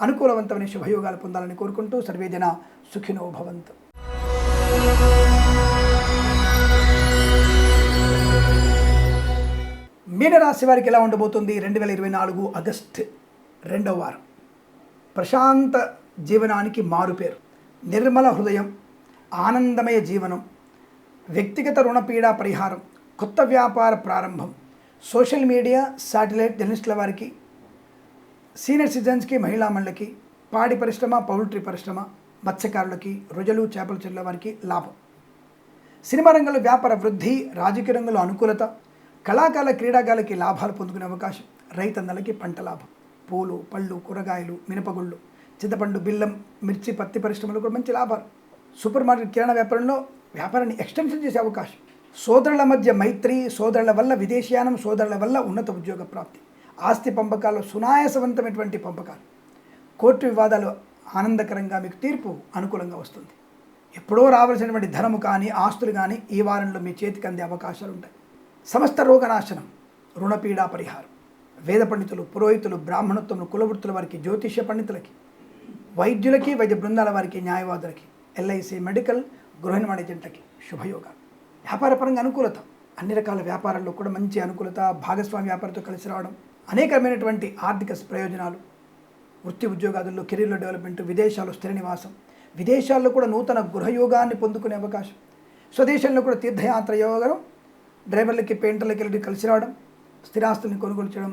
అనుకూలవంతమైన శుభయోగాలు పొందాలని కోరుకుంటూ సర్వేజన సుఖినో భవంతు. మీనరాశి వారికి ఎలా ఉండబోతుంది 2024 ఆగస్టు 2వ వారం? ప్రశాంత జీవనానికి మారుపేరు, నిర్మల హృదయం, ఆనందమయ జీవనం, వ్యక్తిగత రుణపీడ పరిహారం, కొత్త వ్యాపార ప్రారంభం, సోషల్ మీడియా, శాటిలైట్ జర్నలిస్టుల వారికి, సీనియర్ సిటిజన్స్కి, మహిళా మండలికి, పాడి పరిశ్రమ, పౌల్ట్రీ పరిశ్రమ, మత్స్యకారులకి, రొయ్యలు చేపల చెరువుల వారికి లాభం. సినిమా రంగంలో వ్యాపార వృద్ధి, రాజకీయ రంగంలో అనుకూలత, కళాకారుల క్రీడాకారులకి లాభాలు పొందుకునే అవకాశం, రైతన్నలకి పంట లాభం, పూలు పళ్ళు కూరగాయలు, మినపగుళ్ళు, చింతపండు బెల్లం, మిర్చి, పత్తి పరిశ్రమలో కూడా మంచి లాభాలు, సూపర్ మార్కెట్ కిరాణా వ్యాపారంలో వ్యాపారాన్ని ఎక్స్టెన్షన్ చేసే అవకాశం, సోదరుల మధ్య మైత్రి, సోదరుల వల్ల విదేశీయానం, సోదరుల వల్ల ఉన్నత ఉద్యోగ ప్రాప్తి, ఆస్తి పంపకాల్లో సునాయాసవంతమైనటువంటి పంపకాలు, కోర్టు వివాదాలు ఆనందకరంగా మీకు తీర్పు అనుకూలంగా వస్తుంది. ఎప్పుడో రావాల్సినటువంటి ధనము కానీ ఆస్తులు కానీ ఈ వారంలో మీ చేతికి అందే అవకాశాలు ఉంటాయి. సమస్త రోగనాశనం, రుణపీడా పరిహారం, వేద పండితులు, పురోహితులు, బ్రాహ్మణత్వములు, కులవృత్తుల వారికి, జ్యోతిష్య పండితులకి, వైద్యులకి, వైద్య బృందాల వారికి, న్యాయవాదులకి, ఎల్ఐసి మెడికల్ గృహ ఏజెంట్లకి శుభయోగాలు. వ్యాపారపరంగా అనుకూలత, అన్ని రకాల వ్యాపారాల్లో కూడా మంచి అనుకూలత, భాగస్వామి వ్యాపారంతో కలిసి రావడం, అనేకమైనటువంటి ఆర్థిక ప్రయోజనాలు, వృత్తి ఉద్యోగాదుల్లో కెరీర్లో డెవలప్మెంట్, విదేశాల్లో స్థిర నివాసం, విదేశాల్లో కూడా నూతన గృహయోగాన్ని పొందుకునే అవకాశం, స్వదేశంలో కూడా తీర్థయాత్ర యోగం, డ్రైవర్లకి, పెయింటర్లకి కలిసి రావడం, స్థిరాస్తుల్ని కొనుగోలు చేయడం,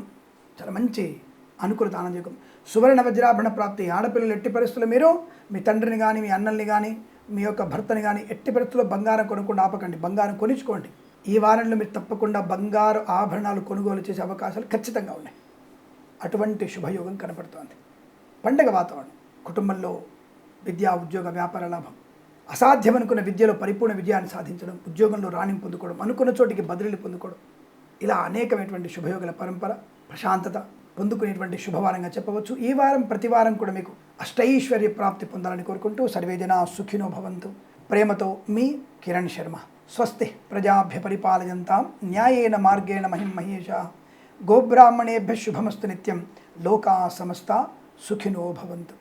చాలా మంచి అనుకూలత, ఆనందయోగం. సువర్ణ వజ్రాభరణ ప్రాప్తి, ఆడపిల్లలు ఎట్టి పరిస్థితుల్లో మీరు మీ తండ్రిని కానీ, మీ అన్నల్ని కానీ, మీ యొక్క భర్తని కానీ ఎట్టి పరిస్థితుల్లో బంగారం కొనుక్కుండా ఆపకండి, బంగారం కొనిచ్చుకోండి. ఈ వారంలో మీరు తప్పకుండా బంగారు ఆభరణాలు కొనుగోలు చేసే అవకాశాలు ఖచ్చితంగా ఉన్నాయి. అటువంటి శుభయోగం కనపడుతోంది. పండగ వాతావరణం, కుటుంబంలో విద్యా, ఉద్యోగ, వ్యాపార లాభం, అసాధ్యమనుకున్న విద్యలో పరిపూర్ణ విజయాన్ని సాధించడం, ఉద్యోగంలో రాణింపు పొందుకోవడం, అనుకున్న చోటికి బదిలీలు పొందుకోవడం, ఇలా అనేకమైనటువంటి శుభయోగాల పరంపర, ప్రశాంతత పొందుకునేటువంటి శుభవారంగా చెప్పవచ్చు. ఈ వారం ప్రతి వారం కూడా మీకు అష్టైశ్వర్య ప్రాప్తి పొందాలని కోరుకుంటూ సర్వేజన సుఖినో భవంతు. ప్రేమతో మీ కిరణ్ శర్మ. స్వస్తి ప్రజాభ్య పరిపాలయంతాం న్యాయేన మార్గేణ మహిం మహేషా. గోబ్రాహ్మణేభ్య శుభమస్తు నిత్యం. లోకా సమస్త సుఖినో భవంతు.